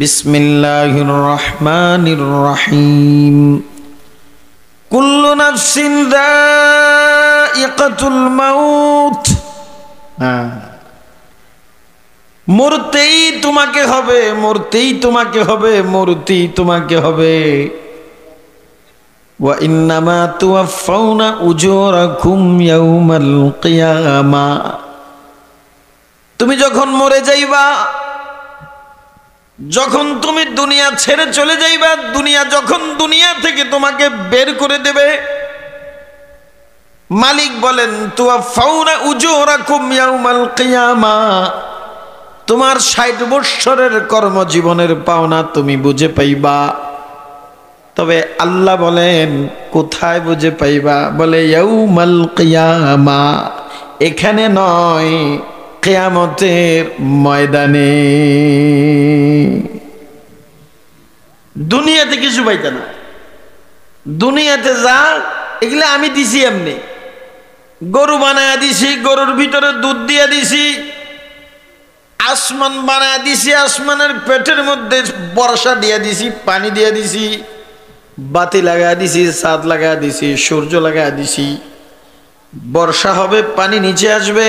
বিসমিল্লাহির রহমানির রহিম। কুল্লু নাফসিন যায়িকাতুল মাউত। মরতেই তোমাকে হবে, মরতেই তোমাকে হবে, মরতেই তোমাকে হবে। ওয়া ইন্নামা তুওয়াফাউনা উজুরাকুম ইয়াউমাল কিয়ামাহ। তুমি যখন মরে যাইবা, যখন তুমি দুনিয়া ছেড়ে চলে যাইবা, যখন দুনিয়া থেকে তোমাকে বের করে দেবে, মালিক বলেন তুওয়াফাউনা উজুরাকুম ইয়াউমাল কিয়ামাহ। তোমার ৬০ বৎসরের কর্মজীবনের পাওনা তুমি বুঝে পাইবা। তবে আল্লাহ বলেন কোথায় বুঝে পাইবা? বলে ইয়াউমাল কিয়ামাহ, এখানে নয়, কিয়ামতের ময়দানে। দুনিয়াতে কিছু পাইতে না। দুনিয়াতে যা এগুলো আমি দিছি, এমনি গরু বানায় দিছি, গরুর ভিতরে দুধ দিয়ে দিছি। আসমান বানায় দিছি, আসমানের পেটের মধ্যে বর্ষা দিয়ে দিছি, পানি দিয়ে দিছি, বাতি লাগায় দিছি, চাঁদ লাগায় দিছি, সূর্য লাগায় দিছি। বর্ষা হবে, পানি নিচে আসবে,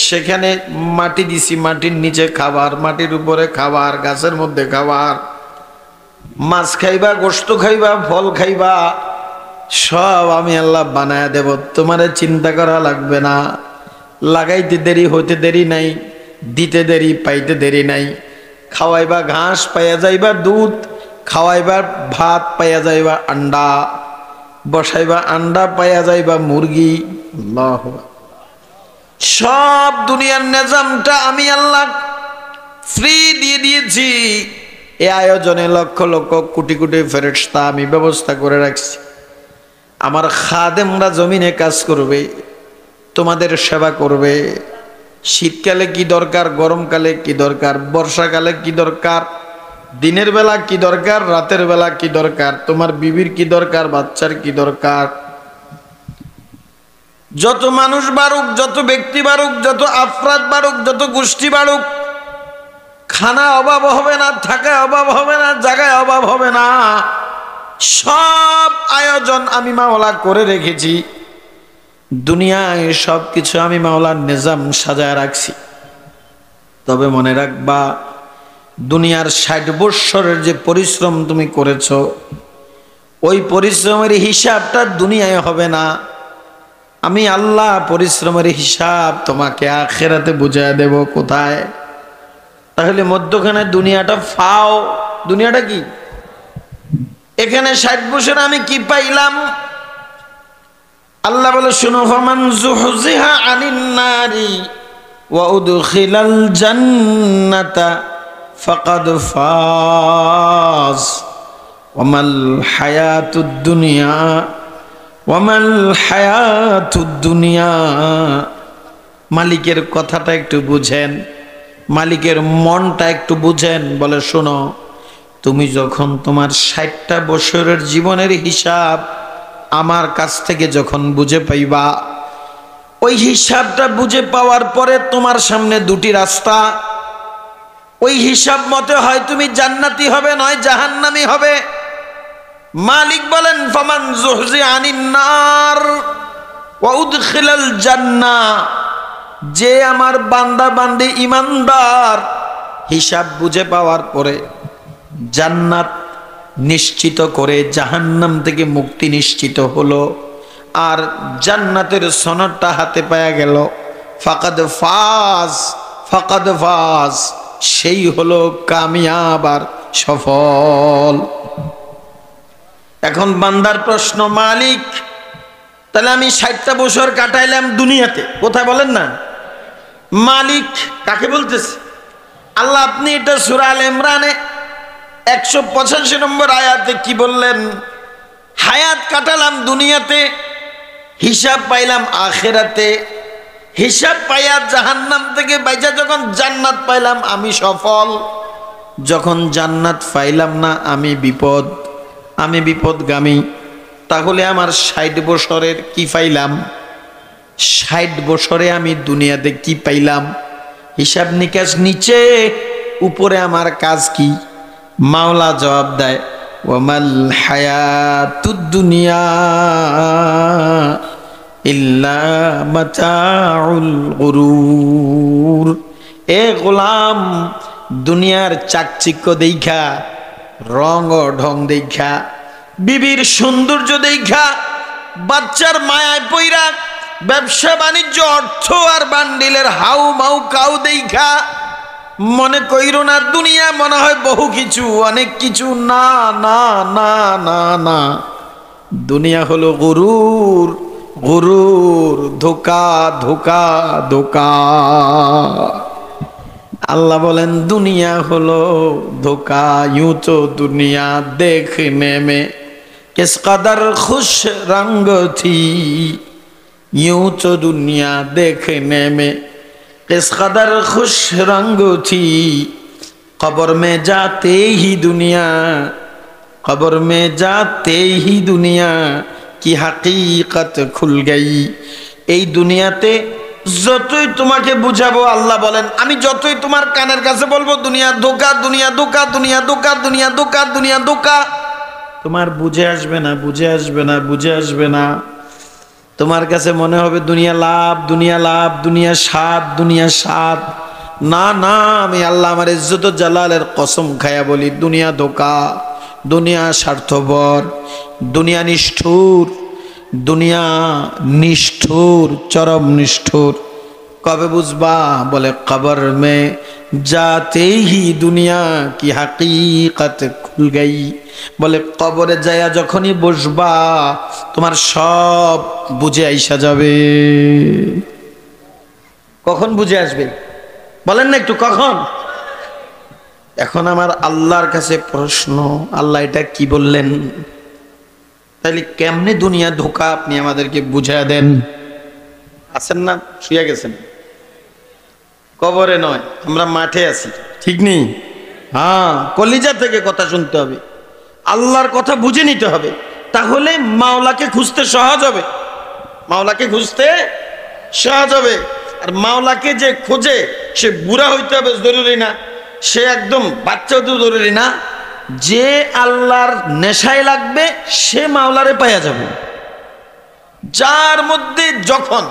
সেখানে মাটি দিছি, মাটির নিচে খাবার, মাটির উপরে খাবার, গাছের মধ্যে খাবার। মাছ খাইবা, গোশত খাইবা, ফল খাইবা, সব আমি আল্লাহ বানায় দেব। তোমারে চিন্তা করা লাগবে না। লাগাইতে দেরি, হইতে দেরি নাই, দিতে দেরি, পাইতে দেরি নাই। খাওয়াইবা ঘাস, পাইয়া যাইবা দুধ, খাওয়াইবা ভাত, পাইয়া যাইবা আন্ডা, বসাইবা আন্ডা, পাইয়া যাইবা মুরগি। আল্লাহু আকবার। সব দুনিয়ার নিজামটা আমি আল্লাহ ফ্রি দিয়ে দিয়েছি। এই আয়োজনে লক্ষ লক্ষ কোটি কোটি ফেরেশতা আমি ব্যবস্থা করে রাখছি। আমার খাদেমরা জমিনে কাজ করবে, তোমাদের সেবা করবে। শীতকালে কি দরকার, গরমকালে কি দরকার, বর্ষাকালে কি দরকার, দিনের বেলা কি দরকার, রাতের বেলা কি দরকার, তোমার বিবির কি দরকার, বাচ্চার কি দরকার। যত মানুষ বাড়ুক, যত ব্যক্তি বাড়ুক, যত আফরাদ বাড়ুক, যত গোষ্ঠী বাড়ুক, খানা অভাব হবে না, থাকা অভাব হবে না, জায়গায় অভাব হবে না। সব আয়োজন আমি মাওলা করে রেখেছি। দুনিয়ায় সব কিছু আমি মাওলার নিজাম সাজায় রাখছি। তবে মনে রাখবা, দুনিয়ার ৬০ বৎসরের যে পরিশ্রম তুমি করেছ, ওই পরিশ্রমের হিসাবটা দুনিয়ায় হবে না। আমি আল্লাহ পরিশ্রমের হিসাব তোমাকে আখিরাতে বুঝায় দেব। কোথায়? তাহলে মধ্যখানে দুনিয়াটা ফাও। দুনিয়াটা কি? এখানে ৬০ বছর আমি কি পাইলাম? আল্লাহ বলে শুনো, ফামান যুহজিহা আনিন নারি ওয়া উদখিলাল জান্নাতা ফাকাদ ফাজ ওয়ামাল হায়াতুদ দুনিয়া ওয়ামাল হায়াতুদ দুনিয়া। মালিকের কথাটা একটু বুঝেন, মালিকের মনটা একটু বুঝেন। বলে শোনো, তুমি যখন তোমার ৬০টা বছরের জীবনের হিসাব আমার কাছ থেকে যখন বুঝে পাইবা, ওই হিসাবটা বুঝে পাওয়ার পরে তোমার সামনে দুটি রাস্তা। ওই হিসাব মতে হয় তুমি জান্নাতি হবে, নয় জাহান্নামী হবে। মালিক বলেন ফামান যুহজি আনিন নার ওয়া উদখিলাল জান্নাহ। যে আমার বান্দা বান্দি ইমানদার, হিসাব বুঝে পাওয়ার পরে জান্নাত নিশ্চিত করে জাহান্নাম থেকে মুক্তি নিশ্চিত হলো, আর জান্নাতের সনদটা হাতে পাওয়া গেল, ফাকাদ ফাজ, ফাকাদ ফাজ, সেই হলো কামিয়াব আর সফল। এখন বান্দার প্রশ্ন, মালিক তাহলে আমি ৬০টা বছর কাটাইলাম দুনিয়াতে, কোথায় বলেন না? মালিক কাকে বলতেছে? আল্লাহ। আপনি এটা সূরা আল ইমরানে ১৮৫ নম্বর আয়াতে কি বললেন? হায়াত কাটালাম দুনিয়াতে, হিসাব পাইলাম আখিরাতে। হিসাব পাইয়া জাহান্নাম থেকে বাইচা যখন জান্নাত পাইলাম আমি সফল। যখন জান্নাত পাইলাম না আমি বিপদ, আমি বিপদগামী। তাহলে আমার ৬০ বছরের কি পাইলাম? ৬০ বছরে আমি দুনিয়াতে কি পাইলাম? হিসাব নিকাশ নিচে, উপরে আমার কাজ কি? মাওলা জবাব দেয়, ওয়ামাল হায়াতুদ দুনিয়া ইল্লা মাতাউল গুরুর। এ গোলাম, দুনিয়ার চাকচিক্য দেখা, রং ও ঢং দেখা, বিবির সৌন্দর্য দেখা, বাচ্চার মায়ায় পইরা, ব্যবসা বাণিজ্য, অর্থ আর বান্ডিলের হাউ মাউ কাউ দেখা মনে কইরো না দুনিয়া মনে হয় বহু কিছু, অনেক কিছু। না না না না না, দুনিয়া হলো গুরুর, গুরুর, ধোকা ধোকা ধোকা। আল্লাহ বলেন দুনিয়া হলো ধোকা। यूं तो दुनिया देखने में किस कदर खुश रंग थी, यूं तो दुनिया देखने में किस कदर खुश रंग थी, कब्र में जाते ही दुनिया, कब्र में जाते ही दुनिया की हकीकत खुल गई। এই দুনিয়াতে যতই তোমাকে বুঝাবো, আল্লাহ বলেন আমি যতই তোমার কানের কাছে বলবো দুনিয়া ধোকা, দুনিয়া ধোকা, দুনিয়া ধোকা, দুনিয়া ধোকা, দুনিয়া ধোকা, তোমার বুঝে আসবে না, বুঝে আসবে না, বুঝে আসবে না। তোমার কাছে মনে হবে দুনিয়া লাভ, দুনিয়া লাভ, দুনিয়া স্বাদ, দুনিয়া স্বাদ। না না, আমি আল্লাহ আমার ইজ্জত জালালের কসম খায়া বলি দুনিয়া ধোকা, দুনিয়া স্বার্থপর, দুনিয়া নিষ্ঠুর, দুনিয়া নিষ্ঠুর, চরম নিষ্ঠুর। কবে বুঝবা? বলে কবর মে जाते ही दुनिया की हकीकत खुल गई। বলে কবরে যায়া যখনই বসবা তোমার সব বুঝে আইসা যাবে। কখন বুঝে আসবে বলেন না একটু, কখন? এখন আমার আল্লাহর কাছে প্রশ্ন, আল্লাহ এটা কি বললেন? তাহলে কেমনে দুনিয়া ধোকা আপনি আমাদেরকে বুঝায় দেন? আছেন না, শুয়ে গেছেন, কবরে নয়, আমরা মাঠে আছি, ঠিক নেই? হ্যাঁ, কলিজা থেকে কথা শুনতে হবে, আল্লাহর কথা বুঝে নিতে হবে, তাহলে মাওলাকে খুঁজতে সহজ হবে, মাওলাকে খুঁজতে সহজ হবে। আর মাওলাকে যে খোঁজে সে বুড়া হইতে হবে জরুরি না, সে একদম বাচ্চা হতে জরুরি না। যে আল্লাহর নেশায় লাগবে সে মাওলারে পাইয়া যাবে। যার মধ্যে যখন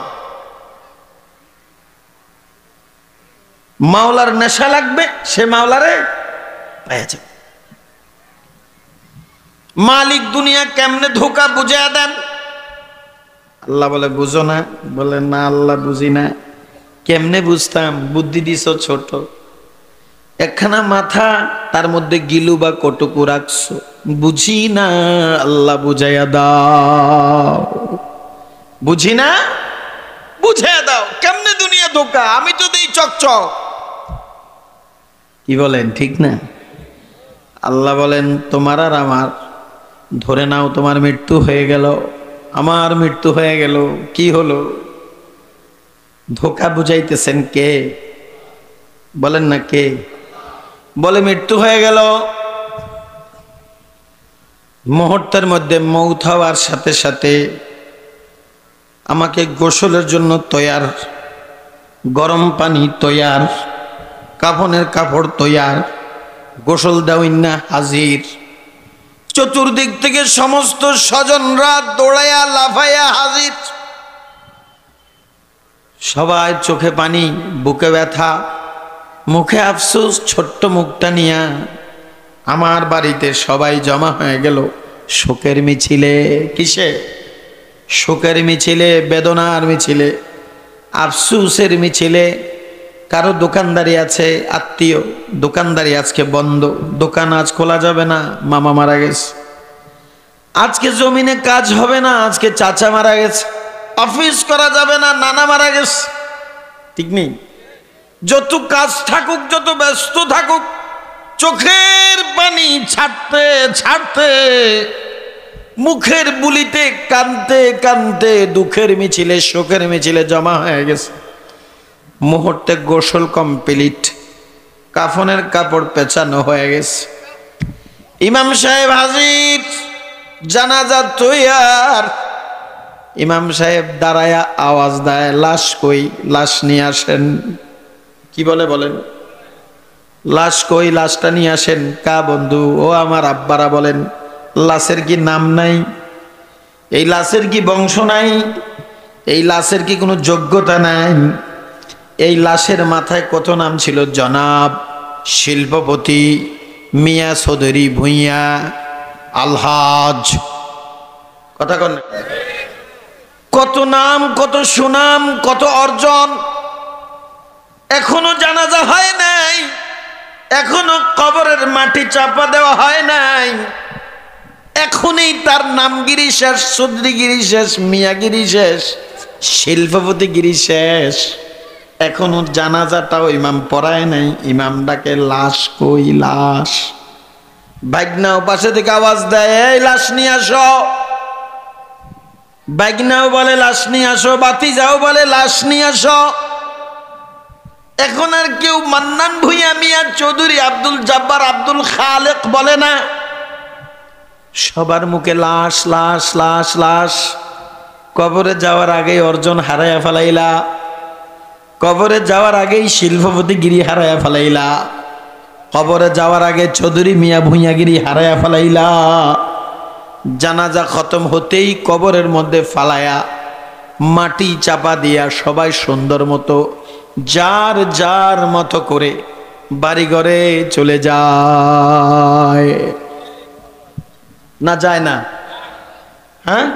মাওলার নেশা লাগবে সে মাওলারে পাইয়া যাবে। মালিক দুনিয়া কেমনে ধোকা বুঝাইয়া দেন? আল্লাহ বলে বুঝো না? বলে না আল্লাহ বুঝি না। কেমনে বুঝতাম? বুদ্ধি দিছ ছোট, একখানা মাথা, তার মধ্যে গিলু বা কটুকু রাখছো, বুঝি না, আল্লাহ বুঝাইয়া দাও। বুঝি না, বুঝাইয়া দাও। কেমনে দুনিয়া ধোকা? আমি তো দেই চকচক। কি বলেন, ঠিক না? আল্লাহ বলেন তোমার আর আমার, ধরে নাও তোমার মৃত্যু হয়ে গেল, আমার মৃত্যু হয়ে গেল, কি হলো? ধোকা বুঝাইতেছেন কে? বলেন না কে? বলে মৃত্যু হয়ে গেল, মুহূর্তের মধ্যে মৌত হওয়ার সাথে সাথে আমাকে গোসলের জন্য তৈয়ার, গরম পানি তৈয়ার, কাফনের কাপড় তৈয়ার, গোসল দেওয়াইন্না হাজির। চতুর্দিক থেকে সমস্ত স্বজনরা দৌড়াইয়া লাফাইয়া হাজির। সবাই চোখে পানি, বুকে ব্যথা, মুখে আফসোস, ছোট্ট মুখটা নিয়া আমার বাড়িতে সবাই জমা হয়ে গেল শোকের মিছিলে। কিসে? শোকের মিছিলে, বেদনার মিছিলে, আফসোসের মিছিলে। কারো দোকানদারি আছে, আত্মীয় দোকানদারি আজকে বন্ধ, দোকান আজ খোলা যাবে না, মামা মারা গেছে। আজকে জমিনে কাজ হবে না, আজকে চাচা মারা গেছে। অফিস করা যাবে না, নানা মারা গেছে, ঠিক নেই? যত কাজ থাকুক, যত ব্যস্ত থাকুক, চোখের পানি ছাড়তে ছাড়তে, মুখের বুলিতে কানতে কানতে দুঃখের মিছিলে, শোকের মিছিলে জমা হয়ে গেছে। মুহূর্তে গোসল কমপ্লিট, কাফনের কাপড় পেঁচানো হয়ে গেছে, ইমাম সাহেব হাজির, জানাজা তৈয়ার। ইমাম সাহেব দাঁড়ায়া আওয়াজ দেয়, লাশ কই? লাশ নিয়ে আসেন। কি বলে বলেন? লাশ কই, লাশটা নিয়ে আসেন। কা বন্ধু? ও আমার আব্বারা বলেন, লাশের কি নাম নাই? এই লাশের কি বংশ নাই? এই লাশের কি কোনো যোগ্যতা নাই? এই লাশের মাথায় কত নাম ছিল, জনাব শিল্পপতি মিয়া চৌধুরী ভূঁইয়া আলহাজ, কথা কন, কত নাম, কত সুনাম, কত অর্জন। এখনো জানাজা হয় নাই, এখনো কবরের মাটি চাপা দেওয়া হয় নাই, এখনই তার নামগিরি শেষ, চৌধুরীগিরি শেষ, মিয়াগিরি শেষ, শিল্পপতিগিরি শেষ। এখনো জানাজাটাও ইমাম পড়ায় নাই। ইমাম ডাকে, লাশ কই, লাশ। বাইগনাও পাশে থেকে আওয়াজ দেয়, এই লাশ নিয়ে আসো। বাইগনাও বলে লাশ নিয়ে আসো, বাতিজাও বলে লাশ নিয়ে আসো। এখন আর কেউ মান্নান ভূঁইয়া, মিয়া চৌধুরী, আব্দুল জব্বার, আব্দুল খালেক বলে না। সবার মুখে লাশ, লাশ, লাশ, লাশ। কবরে যাওয়ার আগে অর্জন হারায়া ফেলাইলা, কবরে যাওয়ার আগেই শিল্পপতিগিরি হারায়া ফেলাইলা, কবরে যাওয়ার আগে চৌধুরী মিয়া ভূঁইয়াগিরি হারায়া ফেলাইলা। জানাজা খতম হতেই কবরের মধ্যে ফালায়া মাটি চাপা দিয়া সবাই সুন্দর মতো যার যার মতো করে বাড়ি ঘরে চলে যায়। না যায় না? হ্যাঁ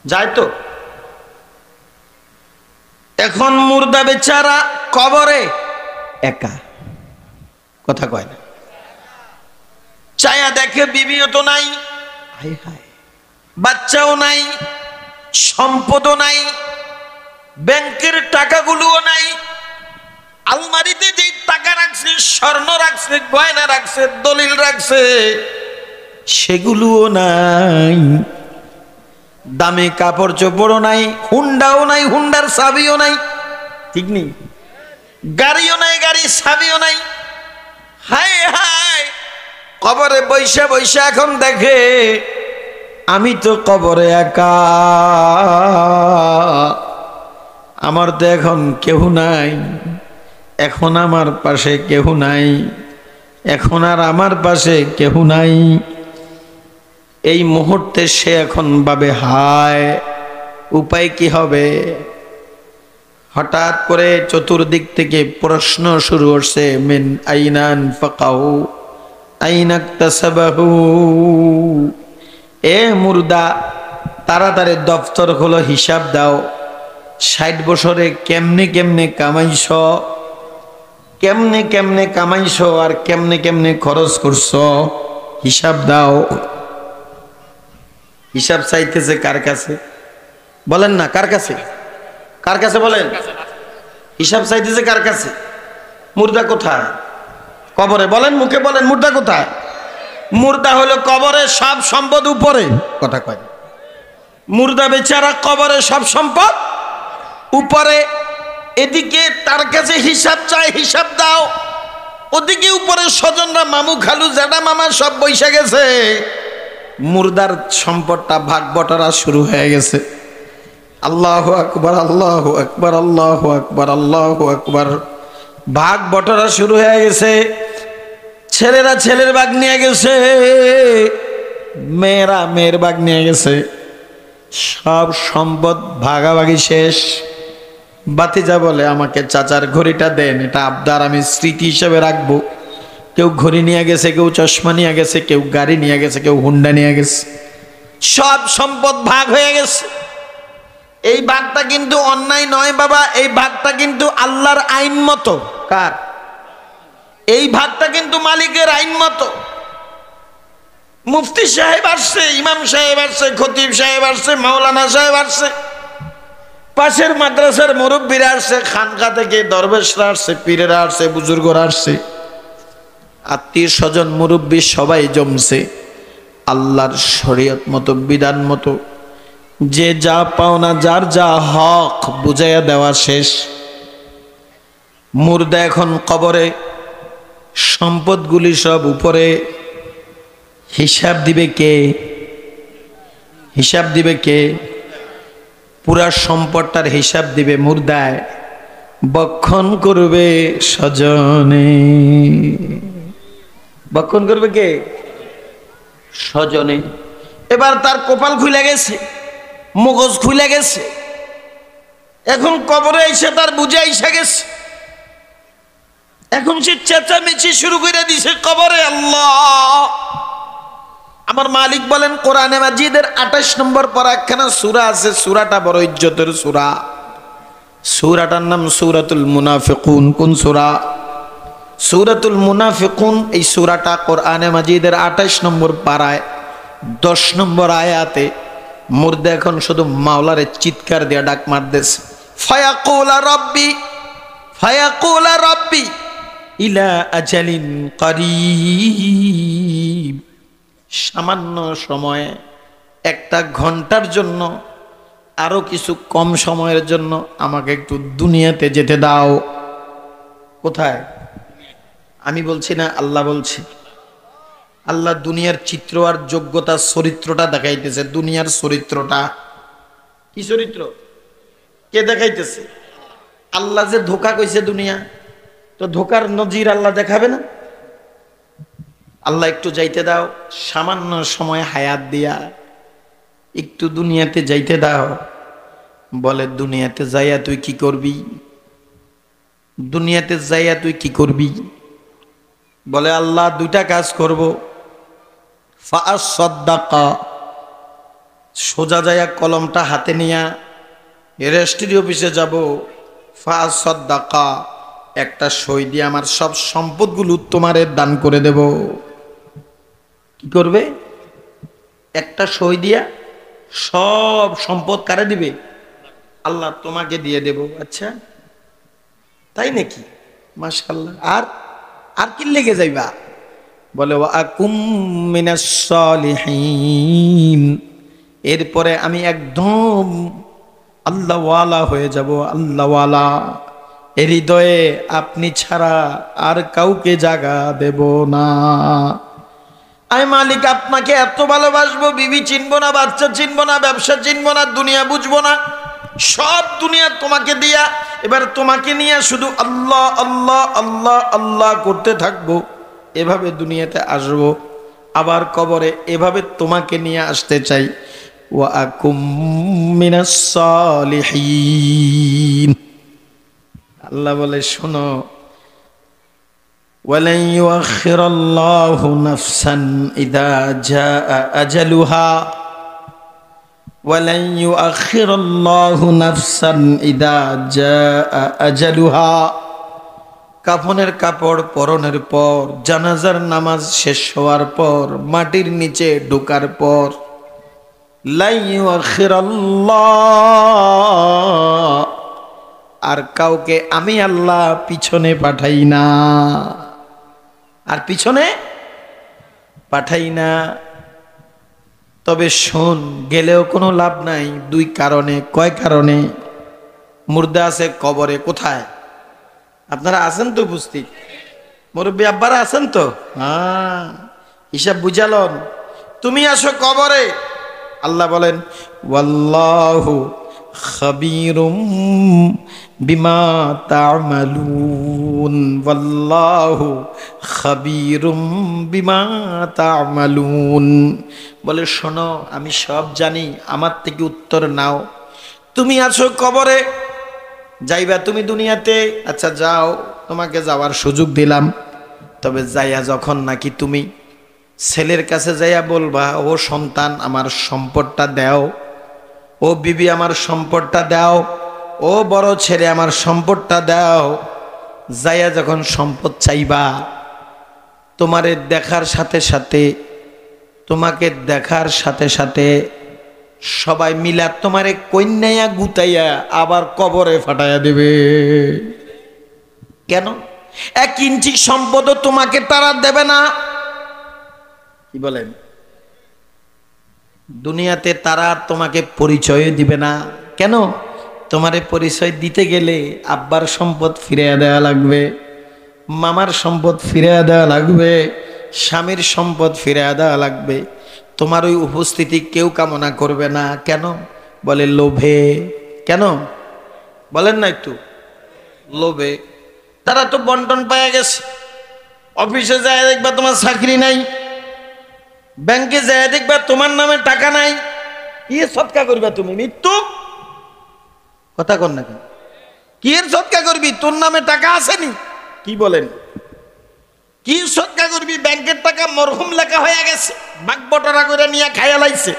যায় তো। এখন মুর্দা বেচারা কবরে একা, কথা কয় না। চায়া দেখে বিবিও তো নাই, বাচ্চাও নাই, সম্পদও নাই, ব্যাংকের টাকাগুলোও নাই, আলমারিতে যে টাকা রাখছে, স্বর্ণ রাখছে, গয়না রাখছে, দলিল রাখছে, সেগুলোও নাই। দামে কাপড় চোপড়ও নাই, হুন্ডাও নাই, হুন্ডার চাবিও নাই, ঠিক নেই, গাড়িও নাই, গাড়ির চাবিও নাই। হায় হায়, কবরে বৈশা বৈশা এখন দেখে আমি তো কবরে একা, আমার তো এখন কেউ নাই, এখন আমার পাশে কেউ নাই, এখন আর আমার পাশে কেউ নাই। এই মুহূর্তে সে এখন ভাবে, হায় উপায় কি হবে? হঠাৎ করে চতুর্দিক থেকে প্রশ্ন শুরু হচ্ছে, মিন আইনান ফাকাউ আইনাকতাসাবাহু। এ মুর্দা, তাড়াতাড়ি দফতর হলো, হিসাব দাও। 60 বছরে কেমনে কেমনে কামাইছ, কেমনে কেমনে কামাইছ, আর কেমনে কেমনে খরচ করছ, হিসাব দাও। হিসাব চাইতেছে কার কাছে? বলেন না, কার কাছে? কার কাছে বলেন? হিসাব চাইতেছে কার কাছে? মুর্দা কোথায়? কবরে। বলেন, মুখে বলেন, মুর্দা কোথায়? মুর্দা হলো কবরে, সব সম্পদ উপরে, কথা কয়। মুর্দা বেচারা কবরে, সব সম্পদ উপরে। এদিকে তার কাছে হিসাব চাই, হিসাব দাও। ওদিকে উপরে স্বজনরা, মামু খালু জ্যাঠা মামা সব বৈশা গেছে। মুর্দার সম্পদটা ভাগ বটরা শুরু হয়ে গেছে। আল্লাহু আকবার, আল্লাহু আকবার, আল্লাহু আকবার, আল্লাহু আকবার। ভাগ বটরা শুরু হয়ে গেছে। ছেলেরা ছেলের ভাগ নিয়ে গেছে, মেয়েরা মেয়ের ভাগ নিয়ে গেছে। সব সম্পদ ভাগাভাগি শেষ। বাতিজা বলে, আমাকে চাচার ঘড়িটা দেন, এটা আবদার, আমি স্মৃতি হিসেবে রাখবো। কেউ ঘড়ি নিয়ে গেছে, কেউ চশমা নিয়ে গেছে, কেউ গাড়ি নিয়ে গেছে, কেউ হুন্ডা নিয়ে গেছে। সব সম্পদ ভাগ হয়ে গেছে। এই ভাগটা কিন্তু অন্যায় নয় বাবা, এই ভাগটা কিন্তু আল্লাহর আইন মতো। কার? এই ভাগটা কিন্তু মালিকের আইন মতো। মুফতি সাহেব আসছে, ইমাম সাহেব আসছে, খতিব সাহেব আসছে, মাওলানা সাহেব আসছে, পাশের মাদ্রাসার মুরব্বীরা আসছে, খানকা থেকে দরবেশরা আসছে, পীরেরা আসছে, বুজুর্গরা আসছে, আত্মীয় স্বজন মুরব্বী সবাই জমছে। আল্লাহর শরীয়ত মতো, বিধান মতো যে যা পাওনা, যার যা হক বুঝাইয়া দেওয়া শেষ। মুর্দা এখন কবরে, সম্পদগুলি সব উপরে। হিসাব দিবে কে? হিসাব দিবে কে? পুরা সম্পদটার হিসাব দিবে মুর্দায়। বক্ষণ করবে স্বজনে। বক্ষণ করবে কে? স্বজনে। এবার তার কপাল খুলে গেছে, মগজ খুলে গেছে, এখন কবরে এসে তার বুঝে এসে গেছে। এখন সে চেঁচামেচি শুরু করে দিছে কবরে, আল্লাহ। আমার মালিক বলেন কোরআনে মাজিদের 28 নম্বর পারা একখানা সূরা আছে, সূরাটা বড় ইজ্জতের সূরা। সূরাটার নাম সূরাতুল মুনাফিকুন। কোন সূরা? সূরাতুল মুনাফিকুন। এই সূরাটা কোরআনে মাজিদের 28 নম্বর পারায় 10 নম্বর আয়াতে মুর্দা এখন শুধু মাওলারে চিৎকার দিয়ে ডাক মারতেছে, ফায়াকুলা রাব্বি, ফায়াকুলা রাব্বি ইলা আজালিন করিব। সামান্য সময়ে, একটা ঘন্টার জন্য, আরো কিছু কম সময়ের জন্য আমাকে একটু দুনিয়াতে যেতে দাও। কোথায়? আমি বলছি না, আল্লাহ বলছে। আল্লাহ দুনিয়ার চিত্র আর যোগ্যতা চরিত্রটা দেখাইতেছে। দুনিয়ার চরিত্রটা কি চরিত্র? কে দেখাইতেছে? আল্লাহ যে ধোঁকা কইছে দুনিয়া, তো ধোঁকার নজির আল্লাহ দেখাবে না? আল্লাহ একটু যাইতে দাও, সামান্য সময় হায়াত দিয়া একটু দুনিয়াতে যাইতে দাও। বলে দুনিয়াতে যাইয়া তুই কি করবি? দুনিয়াতে যাইয়া তুই কি করবি? বলে আল্লাহ দুইটা কাজ করব। ফাআসাদ্দাকা, সোজা যাইয়া কলমটা হাতে নিয়া রেজিস্ট্রি অফিসে যাব। ফাআসাদ্দাকা, একটা সই দিয়ে আমার সব সম্পদগুলো তোমারে দান করে দেব। কি করবে? একটা সই দিয়া সব সম্পদ কারে দিবে? আল্লাহ তোমাকে দিয়ে দেব। আচ্ছা তাই নাকি? মাশাআল্লাহ। আর আর কি লেগে যাইবা? বলে ওয়া আকুম মিনাস সালিহিন, এরপরে আমি একদম আল্লাহওয়ালা হয়ে যাব। আল্লাহওয়ালা, হৃদয়ে আপনি ছাড়া আর কাউকে জায়গা দেব না। আমি মালিক আপনাকে এত ভালোবাসবো, বিবি চিনবো না, বাচ্চা চিনবো না, ব্যবসা চিনবো না, দুনিয়া বুঝবো না, সব দুনিয়া তোমাকে দিয়া এবার তোমাকে নিয়ে শুধু আল্লাহ আল্লাহ আল্লাহ আল্লাহ করতে থাকবো। এভাবে দুনিয়াতে আসবো, আবার কবরে এভাবে তোমাকে নিয়ে আসতে চাই। ওয়া আকুম মিনাস সালিহিন। আল্লাহ বলে শোনো, ওয়ালান ইউআখিরাল্লাহু নাফসান ইযা জাআ আজালুহা, ওয়ালান ইউআখিরাল্লাহু নাফসান ইযা জাআ আজালুহা। কাফনের কাপড় পরনের পর, জানাজার নামাজ শেষ হওয়ার পর, মাটির নিচে ঢোকার পর, লা ইউআখিরাল্লাহ, আর কাউকে আমি আল্লাহ পিছনে পাঠাই না। আর পিছনে পাঠাই না। তবে শোন, গেলেও কোনো লাভ নাই। দুই কারণে। কয় কারণে? মুর্দা আছে কবরে। কোথায়? আপনারা আছেন তো উপস্থিত? মুরব্বী আব্বারা আছেন তো? হ্যাঁ, হিসাব বুঝালন। তুমি আসো কবরে। আল্লাহ বলেন ওয়াল্লাহু খাবীরুম বিমা তা'মালুন, ওয়াল্লাহু খাবীরুম বিমা তা'মালুন। বলে শোনো, আমি সব জানি, আমার থেকে উত্তর নাও। তুমি আছো কবরে, যাইবা তুমি দুনিয়াতে। আচ্ছা যাও, তোমাকে যাওয়ার সুযোগ দিলাম। তবে যাইয়া যখন নাকি তুমি ছেলের কাছে যাইয়া বলবা, ও সন্তান আমার সম্পদটা দাও, ও বিবি আমার সম্পদটা দাও, ও বড় ছেলে আমার সম্পদটা দাও। যাইয়া যখন সম্পদ চাইবা, তোমারে দেখার সাথে সাথে, তোমাকে দেখার সাথে সাথে সবাই মিলা তোমারে কন্যাইয়া গুতাইয়া আবার কবরে ফাটাইয়া দেবে। কেন? 1 ইঞ্চি সম্পদও তোমাকে তারা দেবে না। কি বলেন? দুনিয়াতে তারা তোমাকে পরিচয় দিবে না। কেন? তোমারে পরিচয় দিতে গেলে আব্বার সম্পদ ফিরিয়ে দেওয়া লাগবে, মামার সম্পদ ফিরিয়ে দেওয়া লাগবে, স্বামীর সম্পদ ফিরিয়ে দেওয়া লাগবে। তোমার ওই উপস্থিতি কেউ কামনা করবে না। কেন? বলে লোভে। কেন বলেন না একটু? লোভে। তারা তো বন্টন পাওয়া গেছে। অফিসে যায় দেখবা তোমার চাকরি নাই, ব্যাংকে যায় দেখবা তোমার নামে টাকা নাই, কি সৎকা করবা তুমি? মৃত্যু কথা কন না কেন? কি এর সৎকা করবি? তোর নামে টাকা আসেনি? কি বলেন? কি সৎকা করবি? ব্যাংকের টাকা মরহুম লেখা হয়ে গেছে, বাগ বটরা করে নিয়ে খাইয়া লাইছে।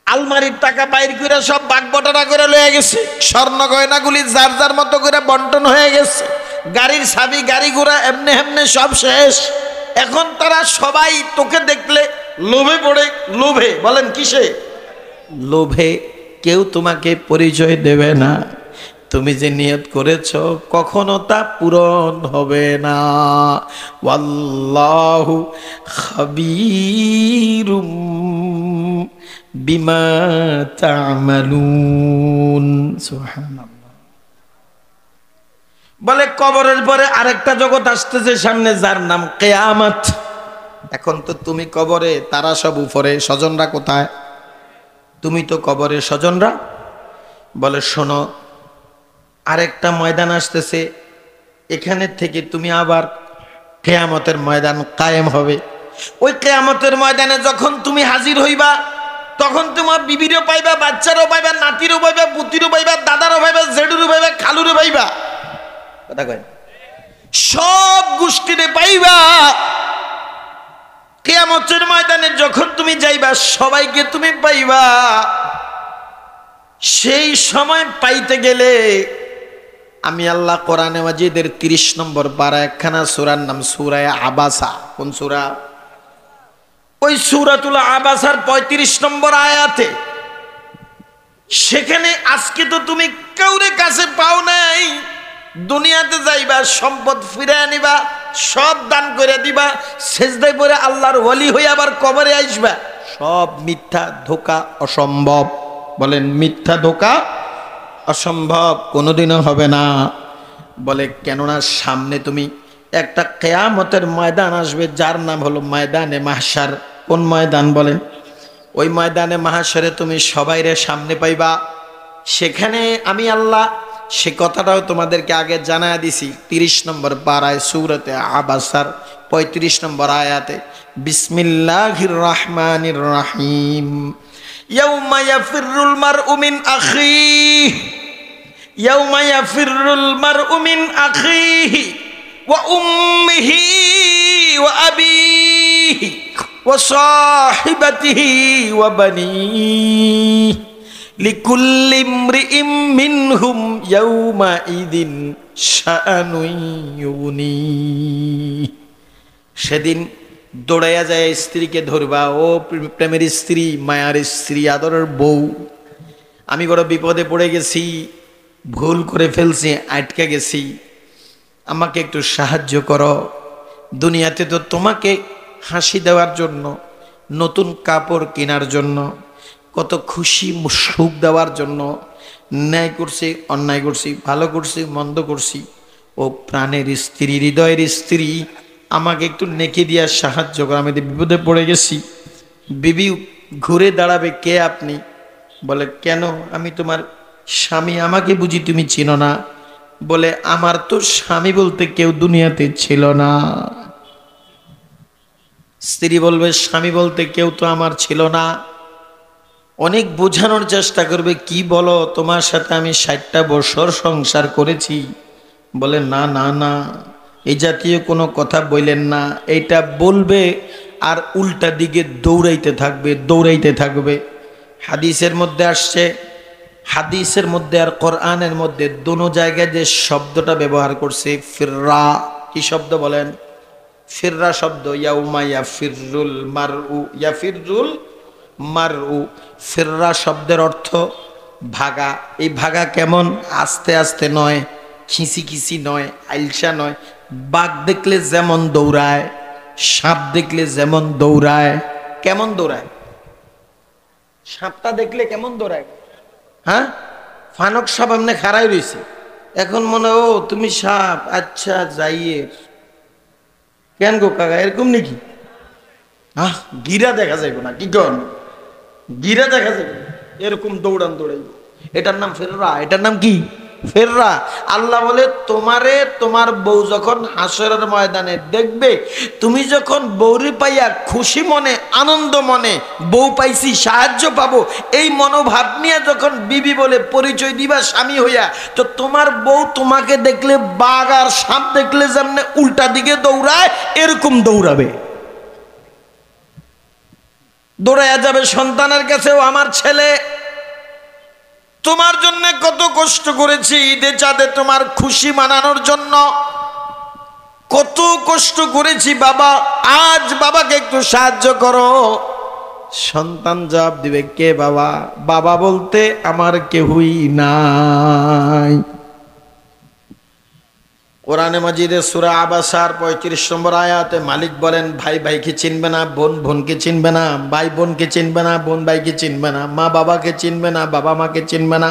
আলমারির টাকা বাইর করে সব বাগ বটরা করে লয়ে গেছে। স্বর্ণ গয়নাগুলি যার যার মতো করে বন্টন হয়ে গেছে। গাড়ির চাবি, গাড়ি ঘোড়া এমনি এমনি সব শেষ। এখন তারা সবাই তোকে দেখলে লোভে পড়ে। লোভে, বলেন কিসে? লোভে। কেউ তোমাকে পরিচয় দেবে না। তুমি যে নিয়ত করেছ কখনো তা পূরণ হবে না। ওয়াল্লাহু খাবীরুম বিমা তা'মালুন। সুবহানাল্লাহ। বলে কবরের পরে আরেকটা জগৎ আসতেছে সামনে, যার নাম কিয়ামত। এখন তো তুমি কবরে, তারা সব উপরে, স্বজনরা কোথায়? তুমি তো কবরে, স্বজনরা। বলে শোনো, আরেকটা ময়দান আসতেছে, এখানে থেকে তুমি আবার কিয়ামতের ময়দান কায়েম হবে। ওই কিয়ামতের ময়দানে যখন তুমি হাজির হইবা, তখন তোমার বিবিরও পাইবা, বাচ্চারও পাইবা, নাতিরও পাইবা, পুতিরও পাইবা, দাদারও পাইবা, জেডুরও পাইবা, খালুরও পাইবা। কথা কয়? সব গোষ্ঠীরে পাইবা। কিয়ামতের ময়দানে যখন তুমি যাইবা, সবাইকে তুমি পাইবা। সেই সময় পাইতে গেলে আমি আল্লাহ কোরআনে মাজিদের 30 নম্বর পারা একখানা সূরার নাম সূরা আবাসা। কোন সূরা? ওই সূরাতুল আবাসার 35 নম্বর আয়াতে, সেখানে আজকে তো তুমি কাউরে কাছে পাও নাই। দুনিয়াতে যাইবা, সম্পদ ফিরে আনিবা, সব দান করে দিবা, সেজদায় পড়ে আল্লাহর ওয়ালি হয়ে আবার কবরে আসবা। সব মিথ্যা, ধোঁকা, অসম্ভব। বলেন মিথ্যা, ধোঁকা, অসম্ভব, কোনোদিনও হবে না। বলে কেননা সামনে তুমি একটা কিয়ামতের ময়দান আসবে, যার নাম হলো ময়দানে মাহশার। কোন ময়দান বলেন? ওই ময়দানে মাহশারে তুমি সবাইরে সামনে পাইবা। সেখানে আমি আল্লাহ সে কথাটাও তোমাদেরকে আগে জানায় দিছি। 30 নম্বর পারায় সূরাতে আবাসার 35 নম্বর আয়াতে, বিসমিল্লাহির রহমানির রহিম। ইয়াউমা ইয়াফিরুল মারউ মিন আখিহি, ইয়াউমা ইয়াফিরুল মারউ মিন আখিহি ওয়া উম্মিহি ওয়া আবিহি ওয়া সাহিবাতিহি ওয়া বানিহি লিকুল্লি ইমরিইম মিনহুম ইয়াউমাইযিন শাআনুন ইউগনিহি। সেদিন দৌড়াইয়া যায় স্ত্রীকে ধরবা। ও প্রেমের স্ত্রী, মায়ার স্ত্রী, আদরের বউ, আমি বড় বিপদে পড়ে গেছি, ভুল করে ফেলছি, আটকে গেছি, আমাকে একটু সাহায্য করো। দুনিয়াতে তো তোমাকে হাসি দেওয়ার জন্য, নতুন কাপড় কেনার জন্য, কত খুশি সুখ দেওয়ার জন্য ন্যায় করছি, অন্যায় করছি, ভালো করছি, মন্দ করছি। ও প্রাণের স্ত্রী, হৃদয়ের স্ত্রী, আমাকে একটু নেকি দিয়া সাহায্য করো, আমি বিপদে পড়ে গেছি। বিবি ঘুরে দাঁড়াবে, কে আপনি? বলে কেন, আমি তোমার স্বামী, আমাকে বুঝি তুমি চিনো না? বলে আমার তো স্বামী বলতে কেউ দুনিয়াতে ছিল না। স্ত্রী বলবে স্বামী বলতে কেউ তো আমার ছিল না। অনেক বোঝানোর চেষ্টা করবে, কি বলো, তোমার সাথে আমি 60টা বছর সংসার করেছি। বলে না না না, এই জাতীয় কোনো কথা বললেন না। এইটা বলবে আর উল্টা দিকে দৌড়াইতে থাকবে, দৌড়াইতে থাকবে। হাদিসের মধ্যে আসছে, হাদিসের মধ্যে আর কোরআনের মধ্যে দোনো জায়গায় যে শব্দটা ব্যবহার করছে ফিররা, কি শব্দ বলেন? ফিররা শব্দ। ইয়াউমা ইয়াফিরুল মারউ, ইয়াফিরুল মারউ, ফিররা শব্দের অর্থ ভাগা। এই ভাগা কেমন? আস্তে আস্তে নয়, খিসি খিসি নয়, আইলসা নয়। বাঘ দেখলে যেমন দৌড়ায়, সাপ দেখলে যেমন দৌড়ায়। কেমন দৌড়ায়? সাপটা দেখলে কেমন দৌড়ায়? হ্যাঁ, ফানক সাপ এমনি খাড়াই রয়েছে, এখন মনে ও তুমি সাপ, আচ্ছা যাইয়ে। কেন গো কাকা, এরকম নাকি? গিরা দেখা যাইব না, কি কন? গিরা দেখা যাবে, এরকম দৌড়ান দৌড়াইব। এটার নাম ফেররা। এটার নাম কি? ফেররা। আল্লাহ বলে তোমারে তোমার বউ যখন হাসরের ময়দানে দেখবে, তুমি যখন বউরি পাইয়া খুশি মনে আনন্দ মনে বউ পাইছি সাহায্য পাবো এই মনোভাব নিয়ে যখন বিবি বলে পরিচয় দিবা স্বামী হইয়া, তো তোমার বউ তোমাকে দেখলে বাঘ আর সাপ দেখলে যেমন উল্টা দিকে দৌড়ায় এরকম দৌড়াবে, দৌড়াইয়া যাবে সন্তানের কাছেও, আমার ছেলে তোমার জন্য কত কষ্ট করেছি ঈদে চাঁদে তোমার খুশি মানানোর জন্য, কত কষ্ট করেছি বাবা, আজ বাবাকে একটু সাহায্য করো। সন্তান জবাব দিবে কে বাবা? বাবা বলতে আমার কেউই নাই। কোরআনে মাজিদে সূরা আবাসার 35 নম্বর আয়াতে মালিক বলেন, ভাই ভাইকে চিনবে না, বোন বোনকে চিনবে না, ভাই বোনকে চিনবে না, বোন ভাইকে চিনবে না, মা বাবাকে চিনবে না, বাবা মাকে চিনবে না,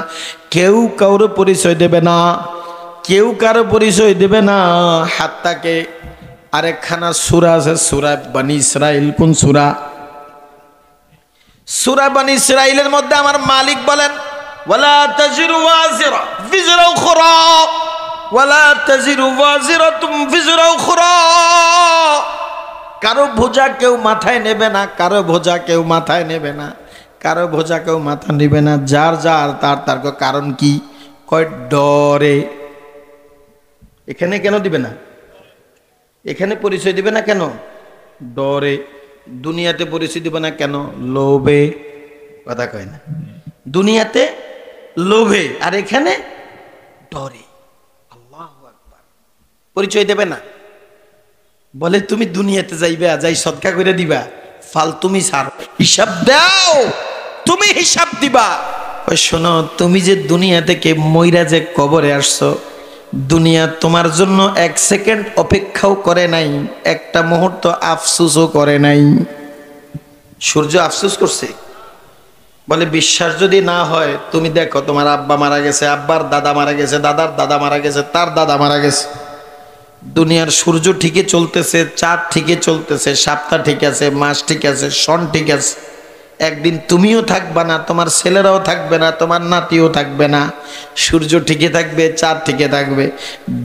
কেউ কারো পরিচয় দেবে না, কেউ কারো পরিচয় দেবে না। হাত্তাকে আরেকখানা সূরা আছে, সূরা বনী ইসরাইল। কোন সূরা? সূরা বনী ইসরাইলের মধ্যে আমার মালিক বলেন, ওয়ালা তাজিরু ওয়াজিরা বিজরা উখরা ওয়ালা তাজিরু ওয়াজিরাতুম বিজরা উখরা। কারো বোঝা কেউ মাথায় নেবে না, কারো বোঝা কেউ মাথায় নেবে না, কারো বোঝা কেউ মাথা নেবে না, যার যার তার তার কারণ কি? কয় ডরে। এখানে কেন দিবে না? এখানে পরিচয় দিবে না কেন? ডরে। দুনিয়াতে পরিচয় দিবে না কেন? লোভে। কথা কয় না? দুনিয়াতে লোভে, আর এখানে ডরে। আল্লাহু আকবার। পরিচয় দেবে না, বলে তুমি দুনিয়াতে যাইবা, যাই সদকা করে দিবা, ফাল তুমি সার হিসাব দাও, তুমি হিসাব দিবা। ওই শোনো, তুমি যে দুনিয়া থেকে মইরা যে কবরে আসছো, দুনিয়া তোমার জন্য এক সেকেন্ড অপেক্ষাও করে নাই, একটা মুহূর্ত আফসোসও করে নাই। সূর্য আফসোস করছে? বলে বিশ্বাস যদি না হয় তুমি দেখো, তোমার আব্বা মারা গেছে, আব্বার দাদা মারা গেছে, দাদার দাদা মারা গেছে, তার দাদা মারা গেছে। দুনিয়ার সূর্য ঠিকই চলতেছে, চাঁদ ঠিকই চলতেছে, সপ্তাহ ঠিক আছে, মাস ঠিক আছে, সন ঠিক আছে। একদিন তুমিও থাকবে না, তোমার ছেলেরাও থাকবে না, তোমার নাতিও থাকবে না। সূর্য ঠিকই থাকবে, চাঁদ ঠিকই থাকবে।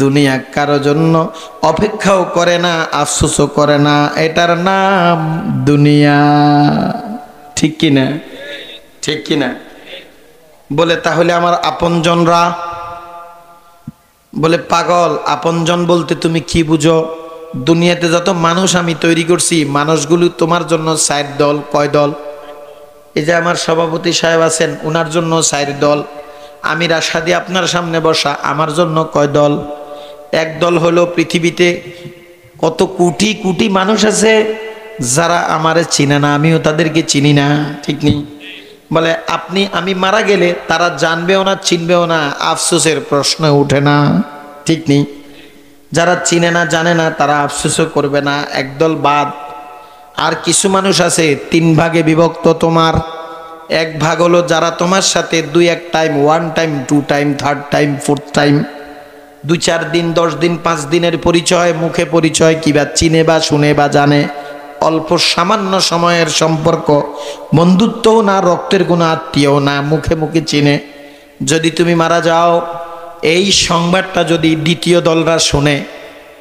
দুনিয়া কারো জন্য অপেক্ষাও করে না, আফসোসও করে না। এটার নাম দুনিয়া। ঠিক কিনা? ঠিক কিনা? বলে তাহলে আমার আপনজনরা? বলে পাগল, আপনজন বলতে তুমি কি বুঝো? দুনিয়াতে যত মানুষ আমি তৈরি করছি, মানুষগুলো তোমার জন্য 4 দল। কয় দল? এই যে আমার সভাপতি সাহেব আছেন, ওনার জন্য 4 দল। আমি রাশাদি আপনার সামনে বসা, আমার জন্য কয় দল? 1 দল হলো পৃথিবীতে কত কোটি কোটি মানুষ আছে যারা আমারে চিনে না, আমিও তাদেরকে চিনি না। ঠিক নেই? বলে আপনি আমি মারা গেলে তারা জানবেও না, চিনবেও না, আফসোসের প্রশ্ন উঠে না। ঠিক নেই? যারা চিনে না জানে না তারা আফসোসও করবে না। 1 দল বাদ। আর কিছু মানুষ আছে 3 ভাগে বিভক্ত। তোমার 1 ভাগ হলো যারা তোমার সাথে 2-1 time, 1 time, 2 time, 3rd time, 4th time, 2-4 দিন, 10 দিন, 5 দিনের পরিচয়, মুখে পরিচয়, কিবা চিনে বা শুনে বা জানে, অল্প সামান্য সময়ের সম্পর্ক, বন্ধুত্বও না, রক্তের কোনো আত্মীয় না, মুখে মুখে চিনে। যদি তুমি মারা যাও, এই সংবাদটা যদি দ্বিতীয় দলরা শুনে,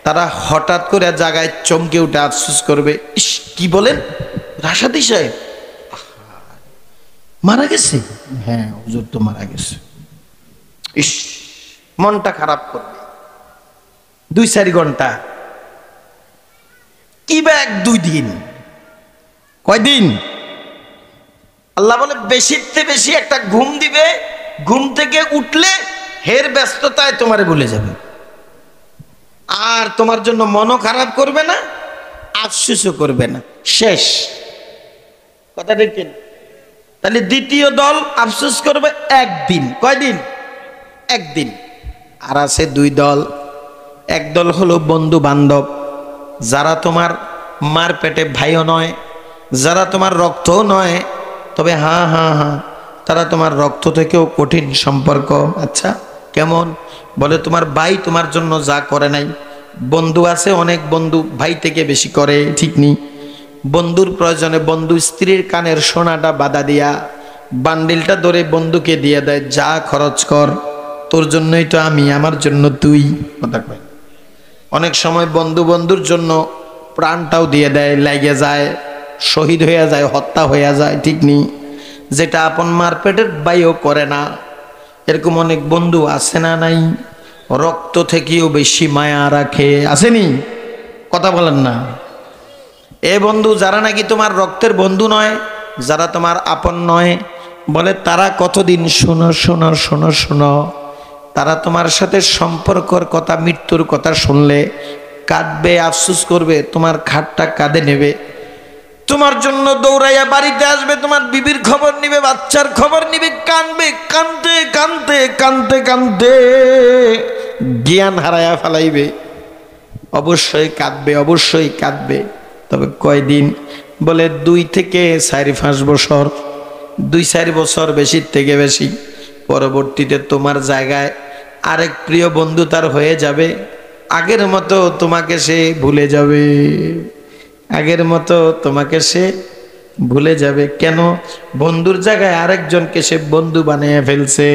তারা হঠাৎ করে জায়গায় চমকে উঠে আফসোস করবে, ইস কি বলেন, রাশাদি সাহেব মারা গেছে? হ্যাঁ হুজুর তো মারা গেছে। ইস, মনটা খারাপ করবে 2-4 ঘন্টা, কি বা 1-2 দিন, কয়দিন? আল্লাহ বলে বেশিতে বেশি একটা ঘুম দিবে, ঘুম থেকে উঠলে হের ব্যস্ততায় তোমারে ভুলে যাবে, আর তোমার জন্য মনও খারাপ করবে না, আফসোসও করবে না, শেষ। কথা দেখেন? তাহলে দ্বিতীয় দল আফসোস করবে 1 দিন। কয়দিন? 1 দিন। আর আছে 2 দল। 1 দল হলো বন্ধু বান্ধব, যারা তোমার মার পেটে ভাইও নয়, যারা তোমার রক্তও নয়, তবে হ্যাঁ হ্যাঁ হ্যাঁ তারা তোমার রক্ত থেকেও কঠিন সম্পর্ক। আচ্ছা কেমন? বলে তোমার ভাই তোমার জন্য যা করে নাই। বন্ধু আছে অনেক, বন্ধু ভাই থেকে বেশি করে। ঠিক নেই? বন্ধুর প্রয়োজনে বন্ধু স্ত্রীর কানের সোনাটা বাধা দিয়া বান্ডিলটা ধরে বন্ধুকে দিয়ে দেয়, যা খরচ কর। তোর জন্যই তো আমি, আমার জন্য তুই। কথা কয়। অনেক সময় বন্ধু বন্ধুর জন্য প্রাণটাও দিয়ে দেয়, লাগে যায়, শহীদ হয়ে যায়, হত্যা হয়ে যায়, ঠিক নেই? যেটা আপন মার পেটের বাইও করে না। এরকম অনেক বন্ধু আছে না নাই? রক্ত থেকেও বেশি মায়া রাখে, আসেনি? কথা বলেন না। এ বন্ধু যারা নাকি তোমার রক্তের বন্ধু নয়, যারা তোমার আপন নয়, বলে তারা কতদিন শোনো শোনো শোনো শোনো, তারা তোমার সাথে সম্পর্কর কথা, মৃত্যুর কথা শুনলে কাঁদবে, আফসোস করবে, তোমার খাটটা কাঁধে নেবে, তোমার জন্য দৌড়াইয়া বাড়িতে আসবে, তোমার বিবির খবর নিবে, বাচ্চার খবর নিবে, কাঁদবে, কাঁদতে কাঁদতে কাঁদতে কাঁদতে জ্ঞান হারায়া ফেলাইবে। অবশ্যই কাঁদবে, অবশ্যই কাঁদবে। তবে কয়দিন? বলে 2 থেকে 4-5 বছর, 2-4 বছর, বেশির থেকে বেশি। পরবর্তীতে তোমার জায়গায় আরেক প্রিয় বন্ধু তার হয়ে যাবে, আগের মতো তোমাকে সে ভুলে যাবে, আগের মতো তোমাকে সে ভুলে যাবে। কেন? বন্ধুর জায়গায় আরেকজনকে সে বন্ধু বানিয়ে ফেলছে।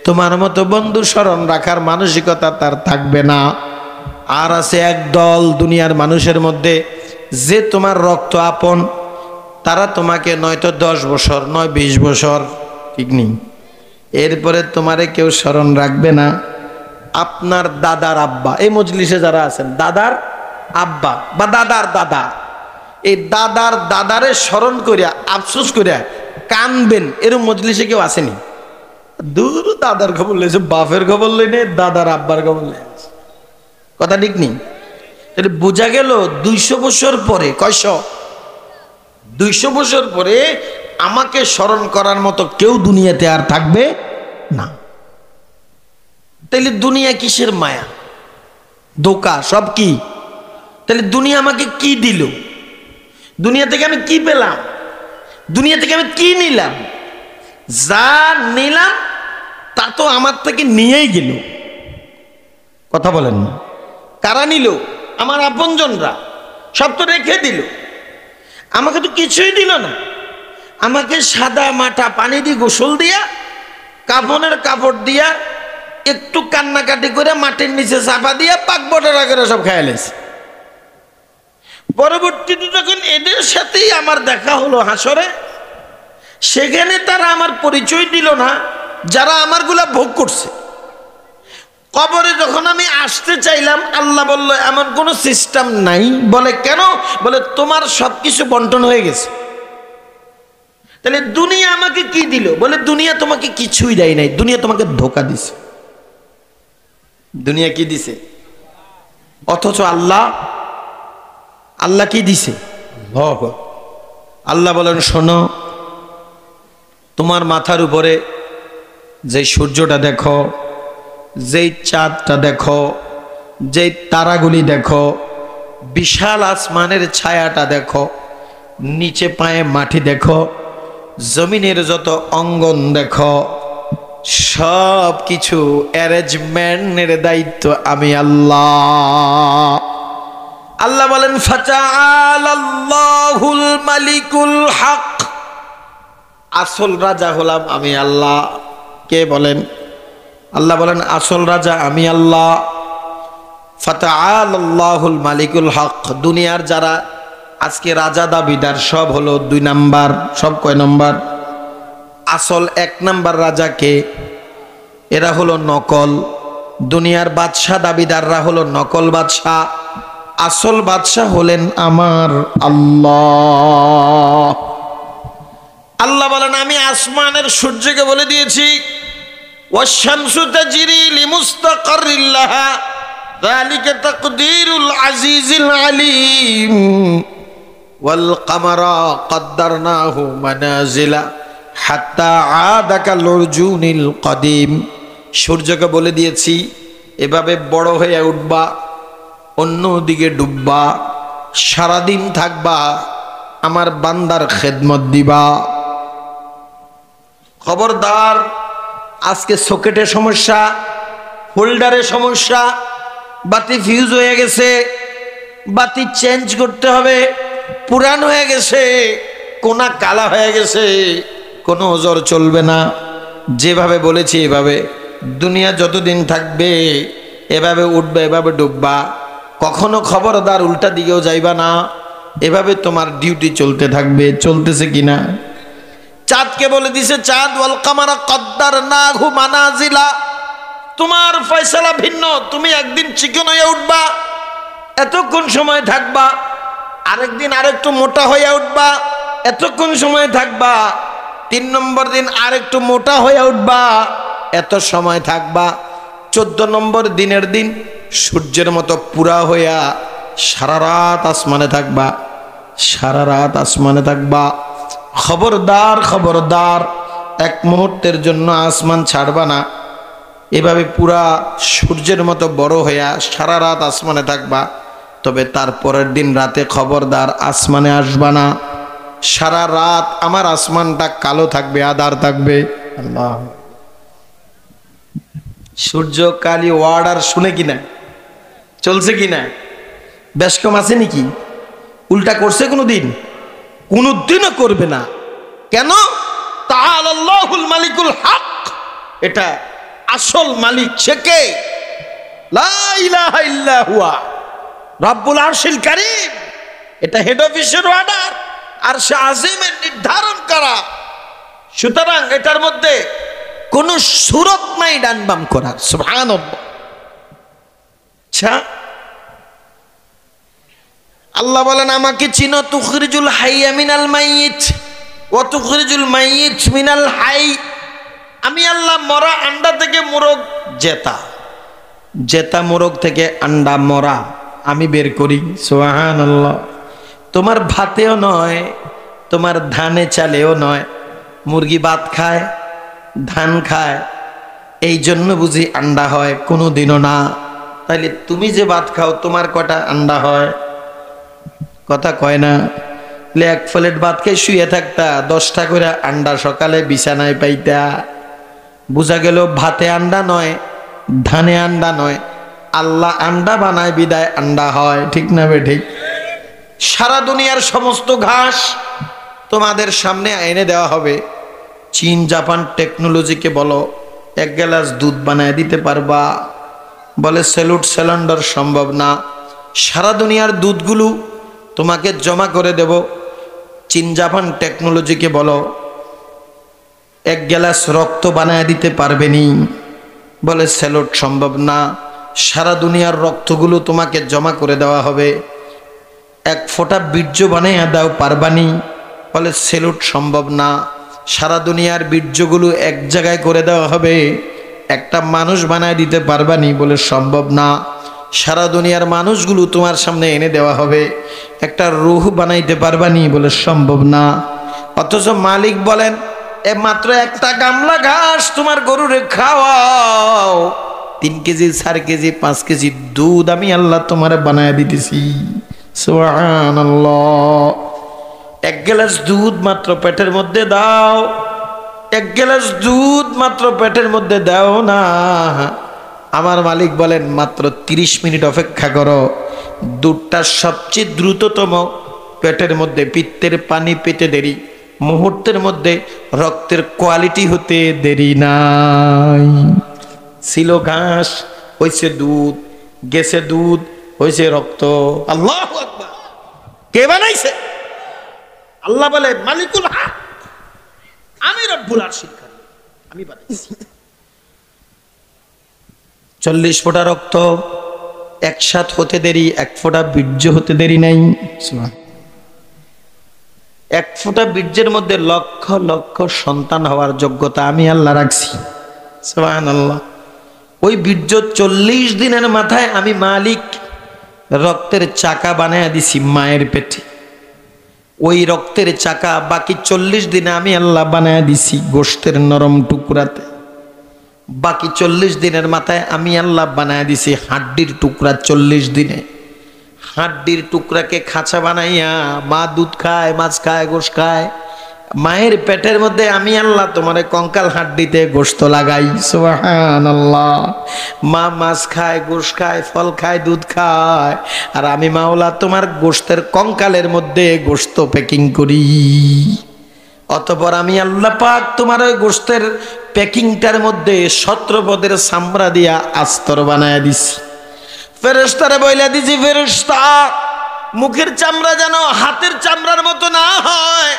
তোমার মতো বন্ধু স্মরণ রাখার মানসিকতা তার থাকবে না। আর আছে একদল দুনিয়ার মানুষের মধ্যে, যে তোমার রক্ত আপন, তারা তোমাকে নয়তো 10 বছর, নয় 20 বছর, ঠিক নেই, এরপরে তোমারে কেউ স্মরণ রাখবে না। আপনার দাদার আব্বা, এই মজলিসে যারা আছেন, দাদার আব্বা বা দাদার দাদা, এই দাদার দাদারে স্মরণ করিয়া আফসোস করিয়া কানবেন, এরকম মজলিসে কেউ আসেনি? দূর, দাদার খবর লইছে, বাপের খবর লই নে, দাদার আব্বার খবর লই। কথা ঠিক নেই? তাহলে বোঝা গেল 200 বছর পরে, কয়শ, 200 বছর পরে আমাকে স্মরণ করার মতো কেউ দুনিয়াতে আর থাকবে না। তাহলে দুনিয়া কিসের মায়া, ধোঁকা, সব কি? তাহলে দুনিয়া আমাকে কি দিল? দুনিয়া থেকে আমি কি পেলাম? দুনিয়া থেকে আমি কি নিলাম? যা নিলাম তা তো আমার থেকে নিয়েই গেল। কথা বলেন না? কারা নিল? আমার আপনজনরা, সব তো রেখে দিল। আমাকে তো কিছুই দিল না। আমাকে সাদা মাটা পানি দিয়ে গোসল দিয়া, কাফনের কাপড় দিয়া, একটু কান্নাকাটি করে মাটির নিচে চাপা দিয়া পাক বটরা করে সব খাইলেছে। পরবর্তীতে যখন এদের সাথেই আমার দেখা হলো হাসরে, সেখানে তারা আমার পরিচয় দিল না, যারা আমারগুলা ভোগ করছে। কবরে যখন আমি আসতে চাইলাম, আল্লাহ বলল এমন কোন সিস্টেম নাই। বলে কেন? বলে তোমার সবকিছু বন্টন হয়ে গেছে। তাহলে দুনিয়া আমাকে কি দিল? বলে দুনিয়া তোমাকে কিছুই দেয় নাই, দুনিয়া তোমাকে ধোঁকা দিছে। দুনিয়া কি দিছে? অথচ আল্লাহ, আল্লাহ কি দিছে? আল্লাহ বলেন শোনো, তোমার মাথার উপরে যে সূর্যটা দেখো, যেই চাঁদটা দেখো, যেই তারাগুলি দেখো, বিশাল আসমানের ছায়াটা দেখো, নিচে পায়ে মাটি দেখো, জমিনের যত অঙ্গন দেখো, সব কিছু অ্যারেঞ্জমেন্টের দায়িত্ব আমি আল্লাহ। আল্লাহ বলেন ফাতাআলাল্লাহুল মালিকুল হক, আসল রাজা হলাম আমি আল্লাহ। কে বলেন? আল্লাহ বলেন আসল রাজা আমি আল্লাহ। ফাতাআলাল্লাহুল মালিকুল হক। দুনিয়ার যারা আজকে রাজা দাবিদার, সব হলো 2 নাম্বার। সব কয় নাম্বার? আসল 1 নাম্বার রাজা কে? এরা হলো নকল। দুনিয়ার বাদশাহ দাবিদাররা হলো নকল বাদশাহ। আসল বাদশাহ হলেন আমার আল্লাহ। আল্লাহ বলেন আমি আসমানের সূর্যকে বলে দিয়েছি, ওয়াশ-শামসু তাজরি লিমুস্তাকাররিল লাহা, যালিকা তাকদীরুল আজিজিল আলীম, ওয়াল কামারা কদ্দারনাহু মানাজিলা হাত্তা আদা কাল উরজুনিল কদিম। সূর্যকে বলে দিয়েছি এভাবে বড় হয়ে উঠবা, অন্যদিকে ডুববা, সারাদিন থাকবা, আমার বান্দার খেদমত দিবা। খবরদার, আজকে সকেটের সমস্যা, হোল্ডারের সমস্যা, বাতি ফিউজ হয়ে গেছে, বাতি চেঞ্জ করতে হবে, পুরান হয়ে গেছে, কোনা কালা হয়ে গেছে, কোনো ওজর চলবে না। যেভাবে বলেছি এভাবে দুনিয়া যতদিন থাকবে এভাবে উঠবে, এভাবে ডুববা, কখনো খবরদার উল্টা দিকেও যাইবা না। এভাবে তোমার ডিউটি চলতে থাকবে। চলতেছে কিনা? চাঁদকে বলে দিছে, চাঁদ ওয়াল কামারা কদ্দারনাহু মানাজিলা, তোমার ফয়সালা ভিন্ন। তুমি একদিন চিকন হয়ে উঠবা, এতক্ষণ সময় থাকবা, আরেকদিন আরেকটু মোটা হয়ে উঠবা, এতক্ষণ সময় থাকবা, 3 নম্বর দিন আরেকটু মোটা হয়ে উঠবা, এত সময় থাকবা, 14 নম্বর দিনের দিন সূর্যের মতো পুরা হইয়া সারা রাত আসমানে থাকবা, সারা রাত আসমানে থাকবা। খবরদার খবরদার, এক মুহূর্তের জন্য আসমান ছাড়বা না। এভাবে পুরা সূর্যের মতো বড় হইয়া সারা রাত আসমানে থাকবা, তবে তারপরের দিন রাতে খবরদার আসমানে আসবা না। সারা রাত আমার আসমানটা কালো থাকবে, আধার থাকবে। আল্লাহ, সূর্য কালি ওয়ার্ডার শুনে কিনা, চলছে কিনা, বেশ কম আছে নাকি? উল্টা করছে কোনোদিন? কোনোদিনও করবে না। কেন? তাআলাল্লাহুল মালিকুল হক, এটা আসল মালিক সে কে? লা ইলাহা ইল্লা হুয়া রব্বুল আরশিল কারীম। এটা হেড অফিসের অর্ডার, আরশে আজিমের নির্ধারণ করা। সুতরাং এটার মধ্যে কোনো সুরত নাই ডান বাম করার। সুবহানাল্লাহ। আচ্ছা, আল্লাহ বলেন আমাকে চিনো, তুখরিজুল হাইয়া মিনাল মাইয়িত ওয়া তুখরিজুল মাইয়িত মিনাল হাই। আমি আল্লাহ মরা আন্ডা থেকে মোরগ জেতা, জেতা মোরগ থেকে আন্ডা মরা আমি বের করি। সুবহানাল্লাহ। তোমার ভাতেও নয়, তোমার ধানে চালেও নয়। মুরগি ভাত খায়, ধান খায়, এই জন্য বুঝি আন্ডা হয়? কোনো দিনও না। তাইলে তুমি যে ভাত খাও তোমার কটা আন্ডা হয়? কথা কয় না। এক প্লেট ভাত খেয়ে শুয়ে থাকতা, 10টা করে আন্ডা সকালে বিছানায় পাইতা। বুঝা গেল ভাতে আন্ডা নয়, ধানে আন্ডা নয়, আল্লাহ আন্ডা বানায় বিদায় আন্ডা হয়। ঠিক না বে ঠিক? সারা দুনিয়ার সমস্ত ঘাস তোমাদের সামনে এনে দেওয়া হবে। চীন জাপান টেকনোলজিকে বলো 1 গ্লাস দুধ বানায় দিতে পারবা? বলে সেলুট সিলিন্ডার সম্ভব না। সারা দুনিয়ার দুধগুলো তোমাকে জমা করে দেব। চীন জাপান টেকনোলজিকে বলো 1 গ্লাস রক্ত বানায় দিতে পারবে নি? বলে সেলুট সম্ভব না। সারা দুনিয়ার রক্তগুলো তোমাকে জমা করে দেওয়া হবে। 1 ফোঁটা বীর্য বানাইয়া দাও, পারবানি? বলে সেলুট সম্ভব না। সারা দুনিয়ার বীর্যগুলো এক জায়গায় করে দেওয়া হবে, একটা মানুষ বানায় দিতে পারবানি? বলে সম্ভব না। সারা দুনিয়ার মানুষগুলো তোমার সামনে এনে দেওয়া হবে, একটা রূহ বানাইতে পারবানি? বলে সম্ভব না। অথচ মালিক বলেন এ মাত্র একটা গামলা ঘাস তোমার গরুরে খাওয়াও, 3 কেজি 4 কেজি 5 কেজি দুধ আমি আল্লাহ তোমারে বানায় দিতেছি। সুবহানাল্লাহ। 1 গ্লাস দুধ মাত্র পেটের মধ্যে দাও, 1 গ্লাস দুধ মাত্র পেটের মধ্যে দাও না। আমার মালিক বলেন মাত্র 30 মিনিট অপেক্ষা করো, দুধটা সবচেয়ে দ্রুততম পেটের মধ্যে, পিত্তের পানি পেতে দেরি, মুহূর্তের মধ্যে রক্তের কোয়ালিটি হতে দেরি নাই। ছিল ঘাস, হয়েছে দুধ, গেছে দুধ, হয়েছে রক্ত। আল্লাহু আকবার। কে বানাইছে? আল্লাহ বলে মালিকুল হক, আমি রব্বুল আরশিল কারীম, আমি বানাইছি। 40 ফোঁটা রক্ত একসাথ হতে দেরি, 1 ফোঁটা বীর্য হতে দেরি নাই। 1 ফোঁটা বীর্যের মধ্যে লক্ষ লক্ষ সন্তান হওয়ার যোগ্যতা আমি আল্লাহ রাখছি। সুবহানাল্লাহ। ওই বীর্য 40 দিনের মাথায় আমি মালিক রক্তের চাকা বানায় দিছি মায়ের পেটে। ওই রক্তের চাকা বাকি 40 দিনে আমি আল্লাহ বানায় দিছি গোশতের নরম টুকরাতে। বাকি 40 দিনের মাথায় আমি আল্লাহ বানায় দিছি হাড্ডির টুকরা। 40 দিনে হাড্ডির টুকরাকে খাঁচা বানাইয়া মা দুধ খায়, মাছ খায়, গোশ খায়। মায়ের পেটের মধ্যে আমি আল্লাহ তোমারে কঙ্কাল হাড্ডিতে গোশত লাগাই। সুবহানাল্লাহ। মা মাছ খায়, গোশ খায়, ফল খায়, দুধ খায়, আর আমি মাওলা তোমার গোশতের কঙ্কালের মধ্যে গোশত প্যাকিং করি। অতঃপর আমি আল্লাহ পাক তোমার ওই গোশতের প্যাকিংটার মধ্যে 17 পদের চামড়া দিয়া আস্তর বানায় দিছি। ফেরেশতারে বইলা দিছি, ফেরেশতা মুখের চামড়া যেন হাতের চামড়ার মতো না হয়,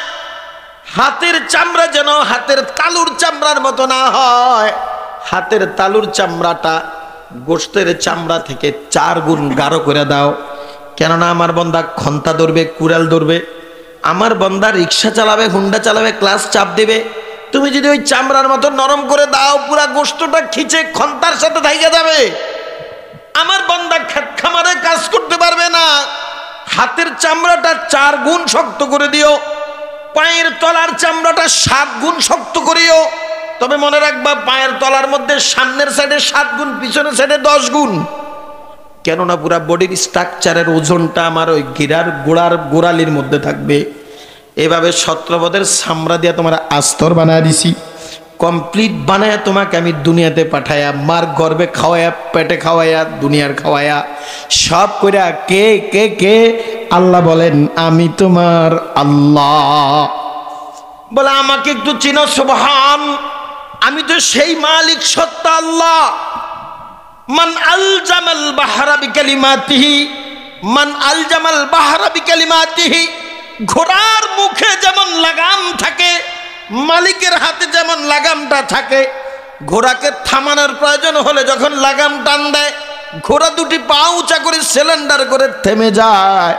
হাতের চামড়া যেন হাতের তালুর চামড়ার মতো না হয়, হাতের তালুর চামড়াটা গোশতের চামড়া থেকে 4 গুণ গাঢ় করে দাও। কেননা আমার বান্দা খন্তা ধরবে, কুড়াল ধরবে, আমার বান্দা রিক্সা চালাবে, হুন্ডা চালাবে, ক্লাস চাপ দেবে। তুমি যদি ওই চামড়ার মতো নরম করে দাও, পুরা গোশতটা খিচে খন্তার সাথে থাইকা যাবে, আমার বান্দা খেত খামারে কাজ করতে পারবে না। হাতের চামড়াটা 4 গুণ শক্ত করে দিও, পায়ের তলার চামড়াটা 7 গুণ শক্ত করিও। তবে মনে রাখবা, পায়ের তলার মধ্যে সামনের সাইডে 7 গুণ, পিছনের সাইডে 10 গুণ। কেননা পুরা বডির স্ট্রাকচারের ওজনটা আমার ওই গিরার গোড়ালির মধ্যে থাকবে। এভাবে 17 পদের চামড়া দিয়ে তোমার আস্তর বানায় দিছি। কমপ্লিট বানায়া তোমাকে আমি দুনিয়াতে পাঠায়া, মার গর্বে খাওয়ায়া, পেটে খাওয়ায়া, দুনিয়ার খাওয়ায়া, সব কইরা কে কে কে? আল্লাহ বলেন, আমি তোমার আল্লাহ। বলে আমাকে একটু চিনো সুবহান, আমি তো সেই মালিক সত্তা আল্লাহ। মান আলজামাল বাহরা বিকালিমাতিহি, মান আলজামাল বাহরা বিকালিমাতিহি। ঘোড়ার মুখে যেমন লাগাম থাকে, মালিকের হাতে যেমন লাগামটা থাকে, ঘোড়াকে থামানোর প্রয়োজন হলে যখন লাগাম টান দেয়, ঘোড়া দুটি পা উঁচা করে সিলিন্ডার করে থেমে যায়।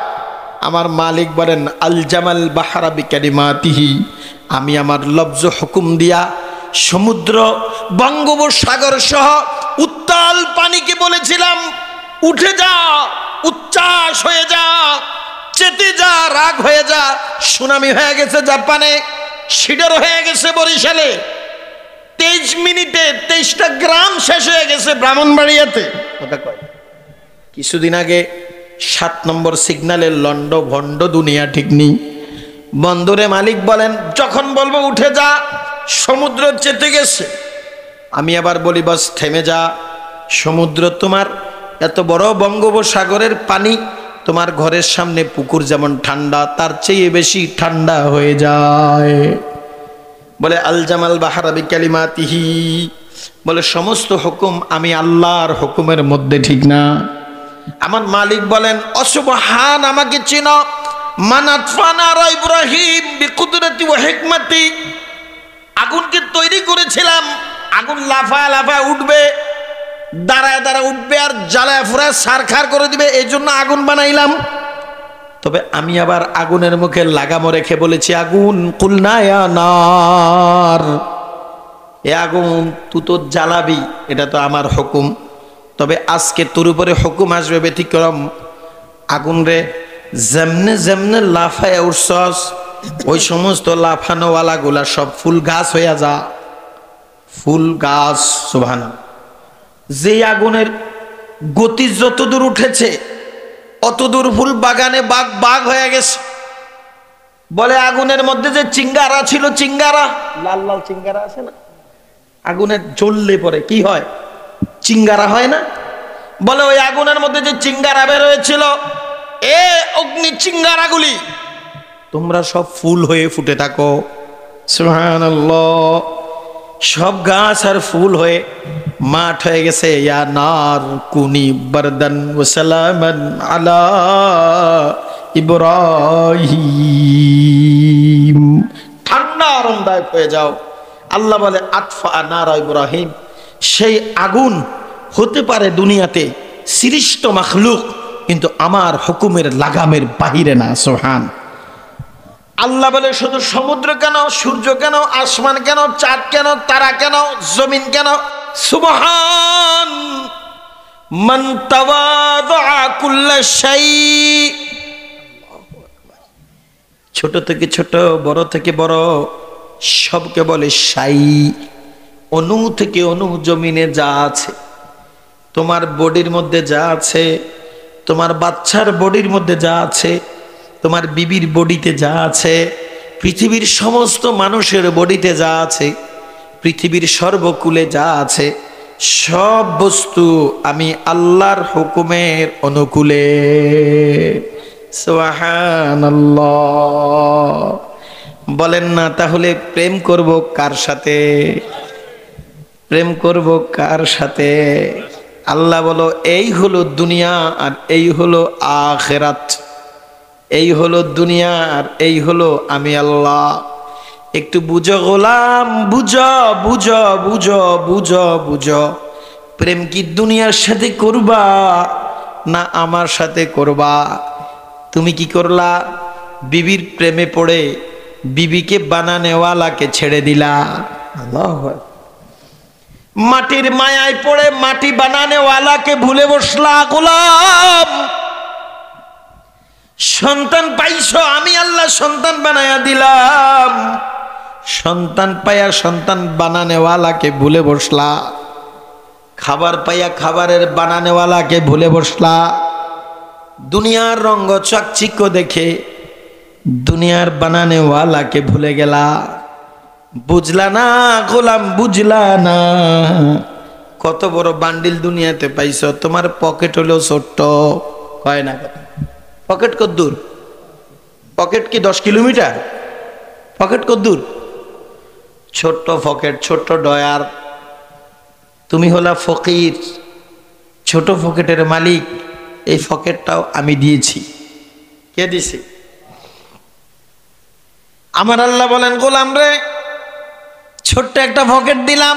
আমার মালিক বলেন, আলজামাল বাহরা বিকালিমাতিহি, আমি আমার লফজ হুকুম দিয়া সমুদ্র, বঙ্গোপসাগর সহ উত্তাল পানিকে বলেছিলাম, উঠে যা, উচ্ছ্বাস হয়ে যা, চেতে যা, রাগ হয়ে যা। সুনামি হয়ে গেছে জাপানে, সিডার হয়ে গেছে বরিশালে, 23 মিনিটে 23টা গ্রাম শেষ হয়ে গেছে ব্রাহ্মণবাড়িয়াতে। কথা কয়, কিছুদিন আগে 7 নম্বর সিগন্যালের লন্ড ভন্ড দুনিয়া ঠিক নেই। বন্দরে মালিক বলেন, যখন বলবো উঠে যা, সমুদ্র চেতে গেছে। আমি আবার বলি, বস থেমে যা। সমুদ্র তোমার এত বড় বঙ্গোপসাগরের পানি, তোমার ঘরের সামনে পুকুর যেমন ঠান্ডা, তার চেয়ে বেশি ঠান্ডা হয়ে যায়। বলে আলজামাল বাহরা বিকালিমাতিহি, বলে সমস্ত হুকুম আমি আল্লাহর হুকুমের মধ্যে, ঠিক না? আমার মালিক বলেন, অসুবহান, আমাকে চিনো। মানাতফানা ইব্রাহিম বিকুদরতি ওয়া হিকমতি, আগুনকে তৈরি করেছিলাম, আগুন লাফা লাফা উঠবে, দাঁড়ায় দাঁড়ায় উঠবে, আর জ্বালায় ফুরায় সারখার করে দিবে, এই জন্য আগুন বানাইলাম। তবে আমি আবার আগুনের মুখে লাগামও রেখে বলেছি, আগুন কুলনা ইয়া নার, এ আগুন তুই তো জ্বালাবি, এটা তো আমার হুকুম। তবে আজকে তোর উপরে হুকুম আসবে ব্যতিক্রম। আগুন রে যেমনে যেমনে লাফায় উঠছস, ওই সমস্ত লাফানোওয়ালা গুলা সব ফুল গাছ হইয়া যা, ফুল গাছ। সুবহানাল্লাহ। যে আগুনের গতি যতদূর উঠেছে, অতদূর ফুল বাগানে বাগ বাগ হয়ে গেছে। বলে আগুনের মধ্যে যে চিঙ্গারা ছিল, চিঙ্গারা, লাল লাল চিঙ্গারা আছে না, আগুনের জ্বললে পরে কি হয়? চিঙ্গারা হয় না? বলে ওই আগুনের মধ্যে যে চিঙ্গারা বের হয়েছিল, এ অগ্নি চিঙ্গারাগুলি তোমরা সব ফুল হয়ে ফুটে থাকো। সুবহানাল্লাহ। সব গাছ আর ফুল হয়ে মাঠ হয়ে গেছে। ইয়া নার কুনি বারদান ওয়া সালামান আলা ইব্রাহিম, ঠান্ডা আরামদায়ক হয়ে যাও। আল্লাহ বলে, আতফা নার ইব্রাহিম, সেই আগুন হতে পারে দুনিয়াতে সৃষ্ট মাখলুক, কিন্তু আমার হুকুমের লাগামের বাহিরে না। সুবহান আল্লাহ বলে, শুধু সমুদ্র কেন, সূর্য কেন, আসমান কেন, চাঁদ কেন, তারা কেন, জমিন কেন? সুবহান মান তাওয়াদা কুল্লা শাই। ছোট থেকে ছোট, বড় থেকে বড়, সবকে বলে শাই। অণু থেকে অণু, জমিনে যা আছে, তোমার বডির মধ্যে যা আছে, তোমার বাচ্চার বডির মধ্যে যা আছে, তোমার বিবির বডিতে যা আছে, পৃথিবীর সমস্ত মানুষের বডিতে যা আছে, পৃথিবীর সর্বকুলে যা আছে, সব বস্তু আমি আল্লাহর হুকুমের অনুকূলে। সুবহানাল্লাহ। বলেন না তাহলে প্রেম করব কার সাথে? প্রেম করব কার সাথে? আল্লাহ বলো এই হলো দুনিয়া আর এই হলো আখিরাত। এই হলো দুনিয়া আর এই হলো আমি আল্লাহ। একটু বুঝো গোলাম, বুঝো বুঝো বুঝো বুঝো বুঝো। প্রেম কি দুনিয়ার সাথে করবা না আমার সাথে করবা? তুমি কি করলা? বিবির প্রেমে পড়ে বিবিকে বানানেওয়ালাকে ছেড়ে দিলা। আল্লাহ। মাটির মায়ায় পড়ে মাটি বানানেওয়ালাকে ভুলে বসলা। গোলাম, সন্তান পাইছো, আমি আল্লাহ সন্তান বানায়া দিলাম। সন্তান পাইয়া সন্তান বানানেওয়ালাকে ভুলে বসলা। খাবার পাইয়া খাবারের বানানেওয়ালাকে ভুলে বসলা। দুনিয়ার রঙ্গ চাকচিক্য দেখে দুনিয়ার বানানেওয়ালাকে ভুলে গেলা। বুঝলা না গোলাম, বুঝলা না। কত বড় বান্ডিল দুনিয়াতে পাইছো, তোমার পকেট হলো ছোট্ট। হয় না কথা? পকেট কত দূর? পকেট কি 10 কিলোমিটার? পকেট কত দূর? ছোট্ট পকেট, ছোট্ট ডয়ার। তুমি হলা ফকির, ছোট পকেটের মালিক। এই পকেটটাও আমি দিয়েছি। কে দিছে? আমার আল্লাহ বলেন, গোলাম রে, ছোট্ট একটা পকেট দিলাম,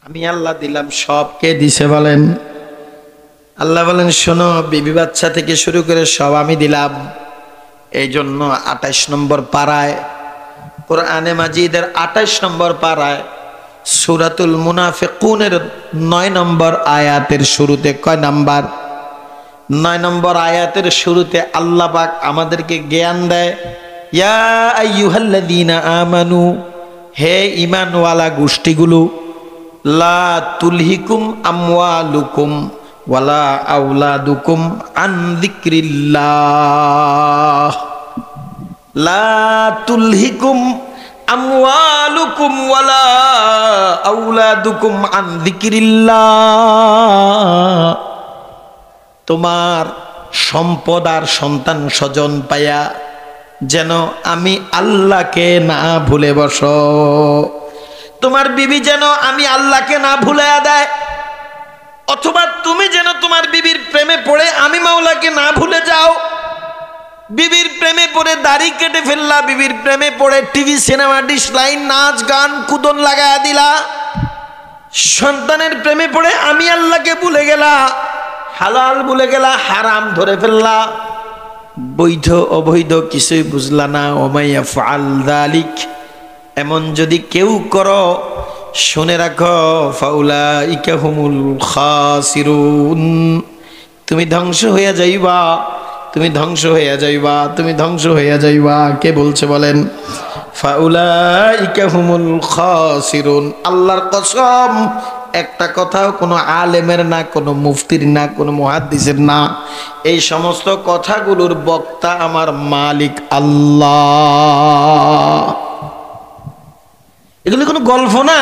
আমি আল্লাহ দিলাম। সব কে দিছে বলেন? আল্লাহ বলেন, শোনো, বিবি বাচ্চা থেকে শুরু করে সব আমি দিলাম। এই জন্য 28 নম্বর পারায়, কোরআনে মাজিদের 28 নম্বর পারায় সূরাতুল মুনাফিকুনের 9 নম্বর আয়াতের শুরুতে, কয় নাম্বার? 9 নম্বর আয়াতের শুরুতে আল্লাহ পাক আমাদেরকে জ্ঞান দেয়, ইয়া আইয়ুহাল্লাযীনা আমানু, হে ঈমানওয়ালা গোষ্ঠীগুলো, লা তুলহিকুম আমওয়ালুকুম ওয়ালা আওলাদুকুম আন যিকরিল্লাহ। লা তুলহিকুম আমওয়ালুকুম ওয়ালা আওলাদুকুম আন যিকরিল্লাহ। তোমার সম্পদ আর সন্তান স্বজন পায়া যেন আমি আল্লাহকে না ভুলে বসো। তোমার বিবি যেন আমি আল্লাহকে না ভুলে দেয়, অথবা তুমি যেন তোমার বিবির প্রেমে পড়ে আমি মাওলাকে না ভুলে যাও। বিবির প্রেমে পড়ে দাড়ি কেটে ফেললা, বিবির প্রেমে পড়ে টিভি সিনেমা ডিশ লাইন নাচ গান কুদন লাগায়া দিলা। সন্তানের প্রেমে পড়ে আমি আল্লাহকে ভুলে গেলা, হালাল ভুলে গেলা, হারাম ধরে ফেললা, বৈধ অবৈধ কিছুই বুঝলা না। ওমাইয়া ফাআল যালিক, এমন যদি কেউ করো, শুনে রাখো, ফাউলাইকা হুমুল খাসিরুন, তুমি ধ্বংস হইয়া যাইবা, তুমি ধ্বংস হইয়া যাইবা, তুমি ধ্বংস হইয়া যাইবা। কে বলছে বলেন? ফাউলাইকা হুমুল খাসিরুন। আল্লাহর কসম, একটা কথাও কোনো আলেমের না, কোনো মুফতির না, কোনো মুহাদ্দিসের না। এই সমস্ত কথাগুলোর বক্তা আমার মালিক আল্লাহ। এগুলো কোনো গল্প না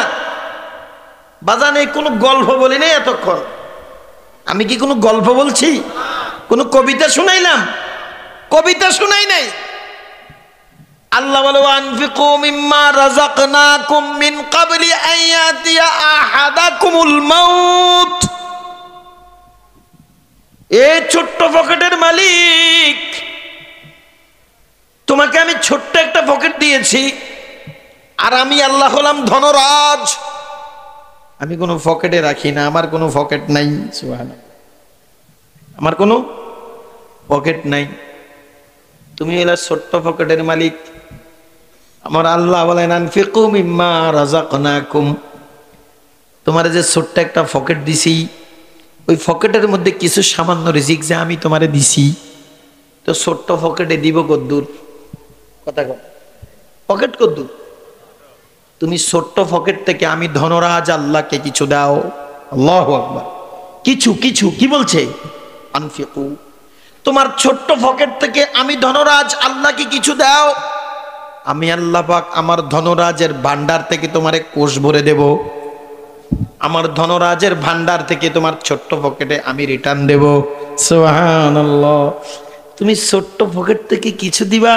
বাজানে, কোনো গল্প বলি নাই এতক্ষণ। আমি কি কোনো গল্প বলছি? কোনো কবিতা শুনাইলাম? কবিতা শুনাই নাই। আল্লাহ বলে, আনফিকু মিম্মা রাযাকনাকুম মিন ক্বাবলি আন ইয়াতিয়া আহাদাকুমুল মাউত। এই ছোট্ট পকেটের মালিক, তোমাকে আমি ছোট্ট একটা পকেট দিয়েছি, আর আমি আল্লাহ হলাম ধনরাজ। আমি কোনো পকেটে রাখি না, আমার কোনো পকেট নাই। সুবহানাল্লাহ, আমার কোনো পকেট নাই। তুমি হলো ছোট্ট পকেটের মালিক। আমার আল্লাহ বলেন, আনফিকু মিম্মা রাযাকনাকুম, তোমার যে ছোট্ট একটা পকেট দিছি, ওই পকেটের মধ্যে কিছু সামান্য রিজিক যে আমি তোমারে দিছি, তো ছোট্ট পকেটে দিব কদ্দুর? কথা কর, পকেট কদ্দুর? তুমি ছোট্ট পকেট থেকে আমি ধনরাজ আল্লাহকে কিছু দাও। আল্লাহু আকবার। কিছু কিছু কি বলছে? আনফিকু, তোমার ছোট্ট পকেট থেকে আমি ধনরাজ আল্লাহকে কিছু দাও, আমি আল্লাহ পাক আমার ধনরাজের ভান্ডার থেকে তোমারে কোষ ভরে দেব। আমার ধনরাজের ভান্ডার থেকে তোমার ছোট্ট পকেটে আমি রিটার্ন দেব। সুবহানাল্লাহ। তুমি ছোট্ট পকেট থেকে কিছু দিবা,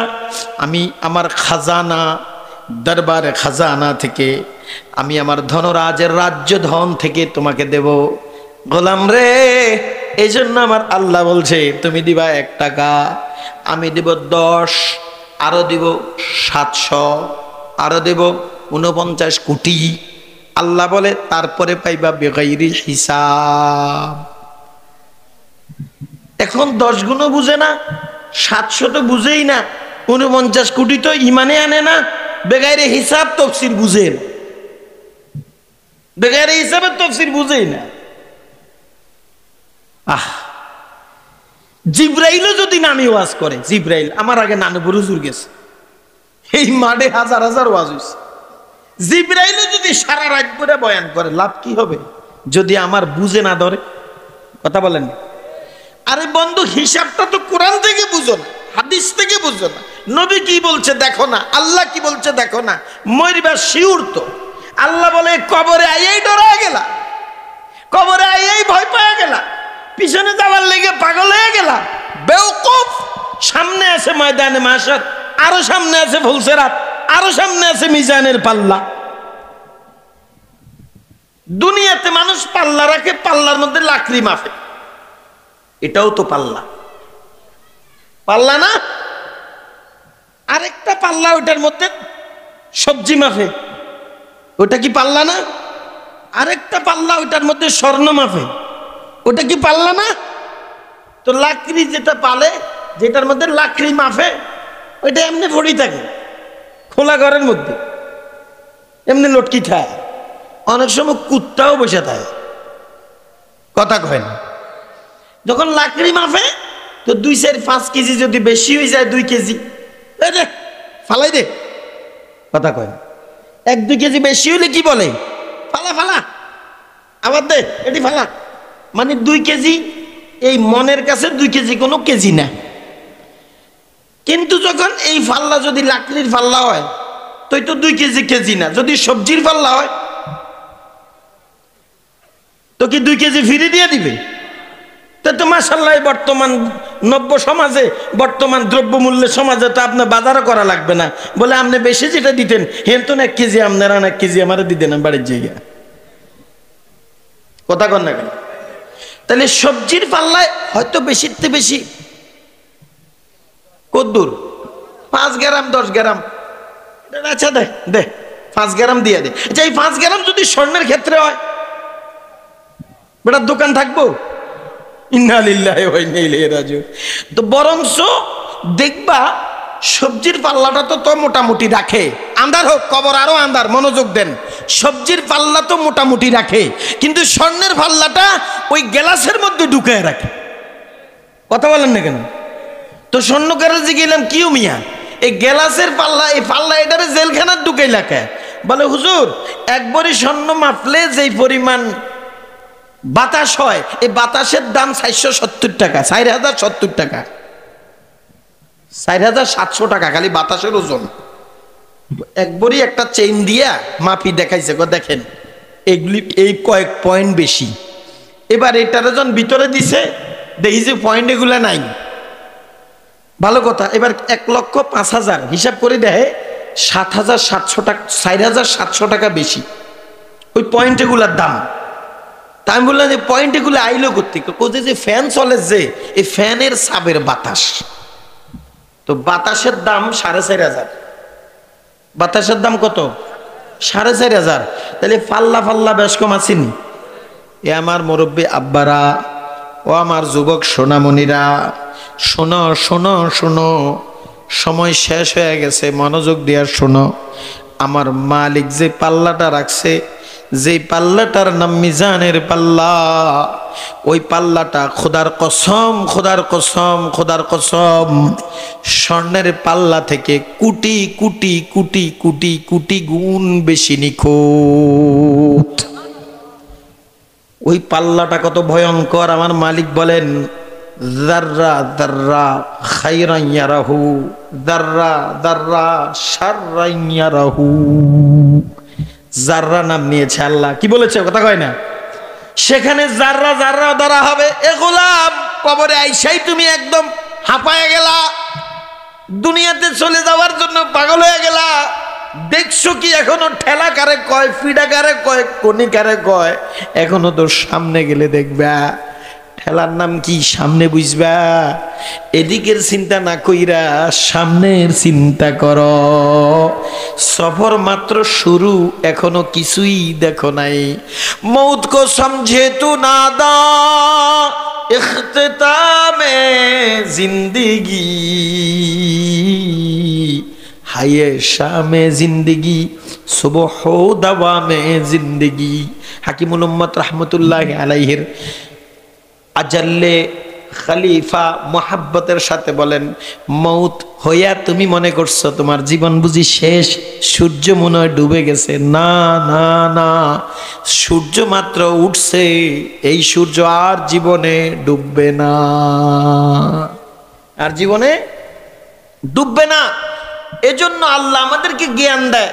আমি আমার খাজানা, দরবারে খাজানা থেকে, আমি আমার ধনরাজের রাজ্য ধন থেকে তোমাকে দেব। গোলাম রে, এই জন্য আমার আল্লাহ বলছে তুমি দিবা 1 টাকা, আমি দেব 10, আরো দিব 700, আরো দেব 49 কোটি। আল্লাহ বলে তারপরে পাইবা বেগাইরি হিসাব। এখন 10 গুণও বুঝে না, 700 তো বুঝেই না, 49 কোটি তো ইমানে আনে না, বেগাইরে হিসাব তফসির বুঝেন, বেগাইরে হিসাবের তফসির বুঝেই না। জিব্রাইলও যদি নামে ওয়াজ করে, জিব্রাইল আমার আগে নানবুর হুজুর গেছে, এই মাঠে হাজার হাজার ওয়াজ হইছে, জিব্রাইলও যদি সারা রাত করে বয়ান করে, লাভ কি হবে যদি আমার বুঝে না ধরে? কথা বলেন। আরে বন্ধু, হিসাবটা তো কোরআন থেকে বুঝো না, হাদিস থেকে বুঝো না, নবী কি বলছে দেখো না, আল্লাহ কি বলছে দেখো না, মরবা শিউর তো। আল্লাহ বলে কবরে আইয়াই ডরা গেলা, কবরে আইয়াই ভয় পাওয়া গেলা, পিছনে যাওয়ার লেগে পাগল হয়ে গেলা, বেওকুফ। সামনে আছে ময়দানে মাশার, আরো সামনে আছে ফুলসেরাত, আরো সামনে আছে মিজানের পাল্লা। দুনিয়াতে মানুষ পাল্লা রাখে, পাল্লার মধ্যে লাকড়ি মাফে, এটাও তো পাল্লা, পাল্লা না? আরেকটা পাল্লা, ওটার মধ্যে সবজি মাফে, ওটা কি পাল্লা না? আরেকটা পাল্লা, ওটার মধ্যে স্বর্ণ মাফে, ওটা কি পাল্লা না? তো লাকড়ি যেটা পালে, যেটার মধ্যে লাকড়ি মাফে, ওইটা এমনি পড়ি থাকে খোলা ঘরের মধ্যে, এমনি লটকি খায়। অনেক সময় কুত্তাও বসে থাকে, কথা কয় না। যখন লাকড়ি মাফে তো 2-4-5 কেজি যদি বেশি হয়ে যায়, 2 কেজি ফালাই দে, কথা কয় না। 1-2 কেজি বেশি হলে কি বলে? ফালা ফালা, আবার দে, এটি ফালা। মানে 2 কেজি, এই মনের কাছে 2 কেজি কোনো কেজি না। কিন্তু যখন এই ফাল্লা যদি লাকড়ির ফাল্লা হয়, তো 2 কেজি কেজি না। যদি সবজির ফাল্লা হয় তো কি 2 কেজি ফিরে দিয়ে দিবে? তো মাশাআল্লাহ, বর্তমান নব্য সমাজে, বর্তমান দ্রব্যমূল্যের সমাজে তো আপনার বাজারও করা লাগবে না, বলে আপনি বেশি যেটা দিতেন হেন 1 কেজি আপনারা 1 কেজি আমার দিতেন বাড়ির জায়গা, কথা কন না কেন? তাহলে সবজির পাল্লায় হয়তো বেশিতে বেশি কদ্দুর 5 গ্রাম 10 গ্রাম, আচ্ছা দে দে 5 গ্রাম দিয়ে দে। আচ্ছা, এই 5 গ্রাম যদি স্বর্ণের ক্ষেত্রে হয়, বেটার দোকান থাকবো? ইন্না লিল্লাহি ওয়া ইন্না ইলাইহি রাজিউন। তো বরংস দেখবা সবজির পাল্লাটা তো মোটামুটি রাখে, আন্ধার হোক কবর আরো আন্ধার, মনোযোগ দেন। সবজির পাল্লা তো মোটামুটি রাখে, কিন্তু স্বর্ণের পাল্লাটা ওই গ্লাসের মধ্যে ঢুকায় রাখে, কথা বলেন না কেন? তো স্বর্ণ গ্যারেজে গেলাম, কিউ মিয়া এই গ্লাসের পাল্লা, এই পাল্লা এটারে জেলখানার ঢুকাই রাখে। বলে হুজুর, 1 ভরি স্বর্ণ মাপলে যেই পরিমাণ বাতাস হয়, এই বাতাসের দাম 470 টাকা, 4070 টাকা, 4700 টাকা খালি বাতাসের ওজন। 1 ভরি একটা চেইন দিয়া মাপি দেখাইছে, দেখেন এগুলি এই কয়েক পয়েন্ট বেশি। এবার এটার যখন ভিতরে দিছে, দেখি যে পয়েন্ট এগুলা নাই, ভালো কথা। এবার 1,05,000 হিসাব করে দেখে 7,700 টাকা, 4,700 টাকা বেশি ওই পয়েন্ট এগুলার দাম। তা আমি বললাম যে পয়েন্ট এগুলো আইলো করতে, কোথায় যে ফ্যান চলে, যে এই ফ্যানের সাবের বাতাস, তো বাতাসের দাম 4,500। বাতাসের দাম কত? 4,500। তাহলে ফাল্লা ফাল্লা বেশ কম আসেনি? এ আমার মুরব্বী আব্বারা, ও আমার যুবক সোনামণিরা, শোনো শোনো শোনো, সময় শেষ হয়ে গেছে, মনোযোগ দিয়া শোনো। আমার মালিক যে পাল্লাটা রাখছে, যে পাল্লাটার নাম মিজানের পাল্লা, ওই পাল্লাটা খোদার কসম, খোদার কসম, খোদার কসম, স্বর্ণের পাল্লা থেকে কোটি কোটি কোটি কোটি কোটি গুণ বেশি নিখুঁত। ওই পাল্লাটা কত ভয়ঙ্কর আমার মালিক বলেন, যাররা যাররা খাইরান ইয়ারাহু, যাররা যাররা শাররান ইয়ারাহু। যাররা নাম নিয়েছে আল্লাহ, কি বলেছে কথা কয় না? সেখানে যাররা যাররা ধরা হবে। এ গোলাম, কবরে আইসাই তুমি একদম হাঁপায় গেলা, দুনিয়াতে চলে যাওয়ার জন্য পাগল হয়ে গেলা, দেখছো কি এখনো ঠেলা কারে কয়, ফিডা কারে কয়, কোনি কারে কয়, এখনো তোর সামনে গেলে দেখবা ঠেলার নাম কি সামনে বুঝবা। এদিকের চিন্তা না কইরা সামনের চিন্তা কর। সফর মাত্র শুরু, এখনো কিছুই দেখো নাই। মৌত কো সমঝে তু নাদা ইখতিতামে জিন্দেগি, হায়ে শামে জিন্দেগি সুবহ দাওয়ামে জিন্দেগি। হাকিমুল উম্মত রাহমাতুল্লাহি আলাইহির আজাল্লে খলিফা মোহাব্বতের সাথে বলেন, মৌত হইয়া তুমি মনে করছো তোমার জীবন বুঝি শেষ, সূর্য মনে হয় ডুবে গেছে। না না না, সূর্য মাত্র উঠছে, এই সূর্য আর জীবনে ডুববে না, আর জীবনে ডুববে না। এজন্য আল্লাহ আমাদেরকে জ্ঞান দেয়।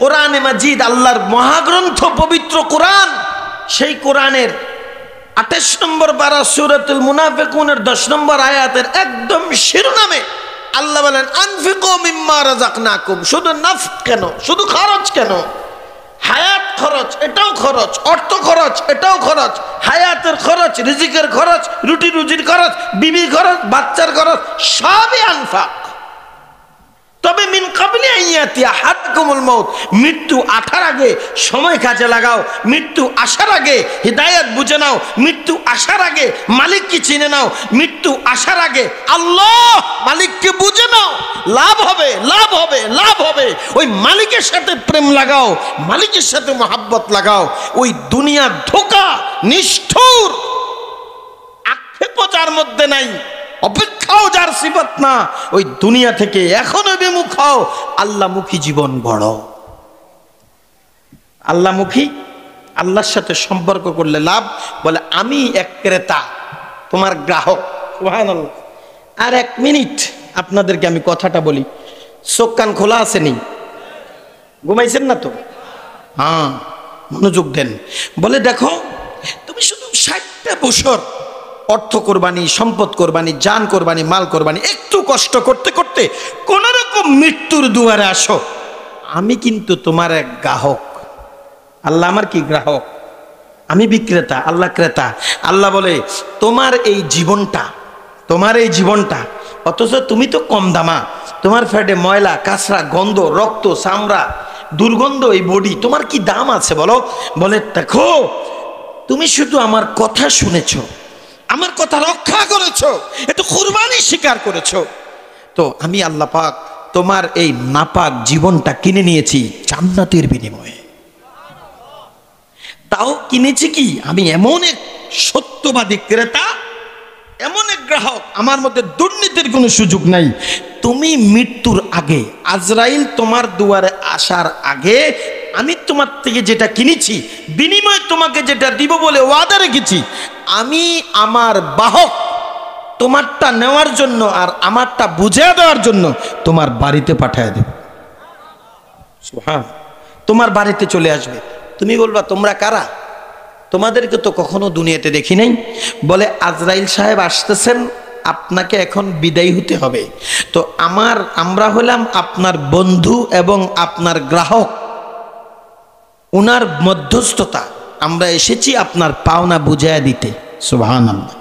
কোরআনে মাজিদ, আল্লাহর মহাগ্রন্থ পবিত্র কোরআন, সেই কোরআনের 28 নম্বর পারা সূরাতুল মুনাফিকুনের 10 নম্বর আয়াতের একদম শিরোনামে আল্লাহ বলেন, আনফিকু মিম্মা রাযাকনাকুম। শুধু নাফক কেন, শুধু খরচ কেন? হায়াত খরচ, এটাও খরচ, অর্থ খরচ, এটাও খরচ, হায়াতের খরচ, রিজিকের খরচ, রুটি রুজির খরচ, বিবির খরচ, বাচ্চার খরচ, সবই আনফাক। তবে মিন কাবলি আইয়াতিয়া হাদকুমুল মাউত, মৃত্যু আসার আগে সময় কাজে লাগাও, মৃত্যু আসার আগে হিদায়াত বুঝে নাও, মৃত্যু আসার আগে মালিককে চিনে নাও, মৃত্যু আসার আগে আল্লাহ মালিককে বুঝে নাও। লাভ হবে, লাভ হবে, লাভ হবে। ওই মালিকের সাথে প্রেম লাগাও, মালিকের সাথে মহাব্বত লাগাও। ওই দুনিয়া ধোঁকা, নিষ্ঠুর, আক্ষেপও যার মধ্যে নাই, অপেক্ষাও যার সিফত না, ওই দুনিয়া থেকে এখনো বিমুখ হও। আল্লাহমুখী জীবন গড়ো। আল্লাহমুখী, আল্লাহর সাথে সম্পর্ক করলে লাভ। বলে আমি এক ক্রেতা, তোমার গ্রাহক। সুবহানাল্লাহ। আর 1 মিনিট আপনাদেরকে আমি কথাটা বলি, চোখ কান খোলা আছে নি? ঘুমাইছেন না তো? হ্যাঁ, মনোযোগ দেন। বলে দেখো, তুমি শুধু 60টা বছর অর্থ কোরবানি, সম্পদ কোরবানি, জান কোরবানি, মাল কোরবানি, একটু কষ্ট করতে করতে কোন রকম মৃত্যুর দুয়ারে আসো। আমি কিন্তু তোমার এক গ্রাহক। আল্লাহ আমার কি গ্রাহক? আমি বিক্রেতা, আল্লাহ ক্রেতা। আল্লাহ বলে তোমার এই জীবনটা, তোমার এই জীবনটা, অথচ তুমি তো কম দামা, তোমার ফ্যাটে ময়লা, কাঁচরা, গন্ধ, রক্ত, চামড়া, দুর্গন্ধ, এই বডি, তোমার কি দাম আছে বলো? বলে দেখো, তুমি শুধু আমার কথা শুনেছো, আমার কথা রক্ষা করেছো, একটু কুরবানি স্বীকার করেছো, তো আমি আল্লাহ পাক তোমার এই নাপাক জীবনটা কিনে নিয়েছি জান্নাতের বিনিময়ে। তাও কিনেছি কি, আমি এমন এক সত্যবাদী ক্রেতা, এমন এক গ্রাহক, আমার মধ্যে দুর্নীতির কোনো সুযোগ নাই। তুমি মৃত্যুর আগে, আজরাইল তোমার দুয়ারে আসার আগে আমি তোমার থেকে যেটা কিনেছি, বিনিময়ে তোমাকে যেটা দিব বলে ওয়াদা রেখেছি, আমি আমার বাহক তোমারটা নেওয়ার জন্য আর আমারটা বুঝিয়ে দেওয়ার জন্য তোমার বাড়িতে পাঠিয়ে দেব। সুবহান। তোমার বাড়িতে চলে আসবে। তুমি বলবা তোমরা কারা? তোমাদেরকে তো কখনো দুনিয়াতে দেখি নাই। বলে আজরাইল সাহেব আসতেছেন, আপনাকে এখন বিদায় হতে হবে। তো আমরা হলাম আপনার বন্ধু এবং আপনার গ্রাহক, উনার মধ্যস্থতা, আমরা এসেছি আপনার পাওনা বুঝাইয়া দিতে। সুবহানাল্লাহ।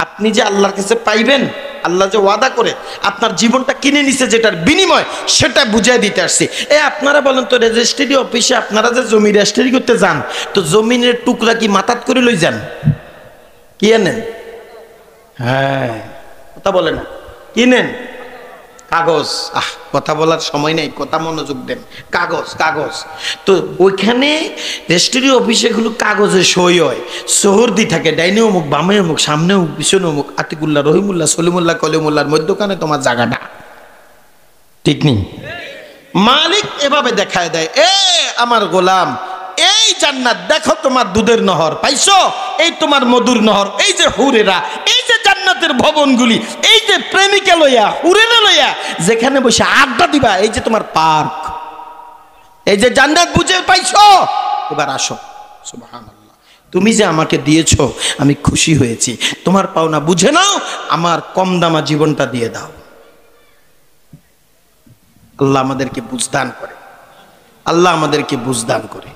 আপনি যে আল্লাহর কাছে পাইবেন, আল্লাহ যে ওয়াদা করে আপনার জীবনটা কিনে নিছে, যেটার বিনিময়, সেটা বুঝাই দিতে আসছি। আপনারা বলেন তো, রেজিস্ট্রি অফিসে আপনারা যে জমি রেজিস্ট্রি করতে যান, তো জমিনের টুকরা কি মাথাত করে লই যান? কি এনেন? হ্যাঁ, কথা বলে না, কি নেন? কাগজ। কথা বলার সময় নেই, কথা মনোযোগ দেন। কাগজ, কাগজ। তো ওইখানে রেজিস্ট্রি অফিসে গুলো কাগজে সই হয়, সোহরদি থাকে, ডাইনে অমুক, বামে অমুক, সামনে অমুক, পিছনে অমুক, আতিকুল্লাহ, রহিমুল্লাহ, সলিমুল্লাহ, কলিমুল্লাহর মধ্যখানে তোমার জায়গাটা। ঠিক নেই? মালিক এভাবে দেখায় দেয়, আমার গোলাম, এই জান্নাত দেখো, তোমার দুধের নহর পাইছো, এই তোমার মধুর নহর, এই যে হুরেরা, এই যে জান্নাতের ভবনগুলি, এই যে প্রেমিকা লইয়া, হুরেরা লইয়া যেখানে বসে আড্ডা দিবা, এই যে তোমার পার্ক, এই যে জান্নাত বুঝে পাইছো, এবার আসো। সুবহানাল্লাহ। তুমি যে আমাকে দিয়েছো, আমি খুশি হয়েছি, তোমার পাওনা বুঝে নাও, আমার কম দামা জীবনটা দিয়ে দাও। আল্লাহ আমাদেরকে বুঝদান করে। আল্লাহ আমাদেরকে বুঝদান করে।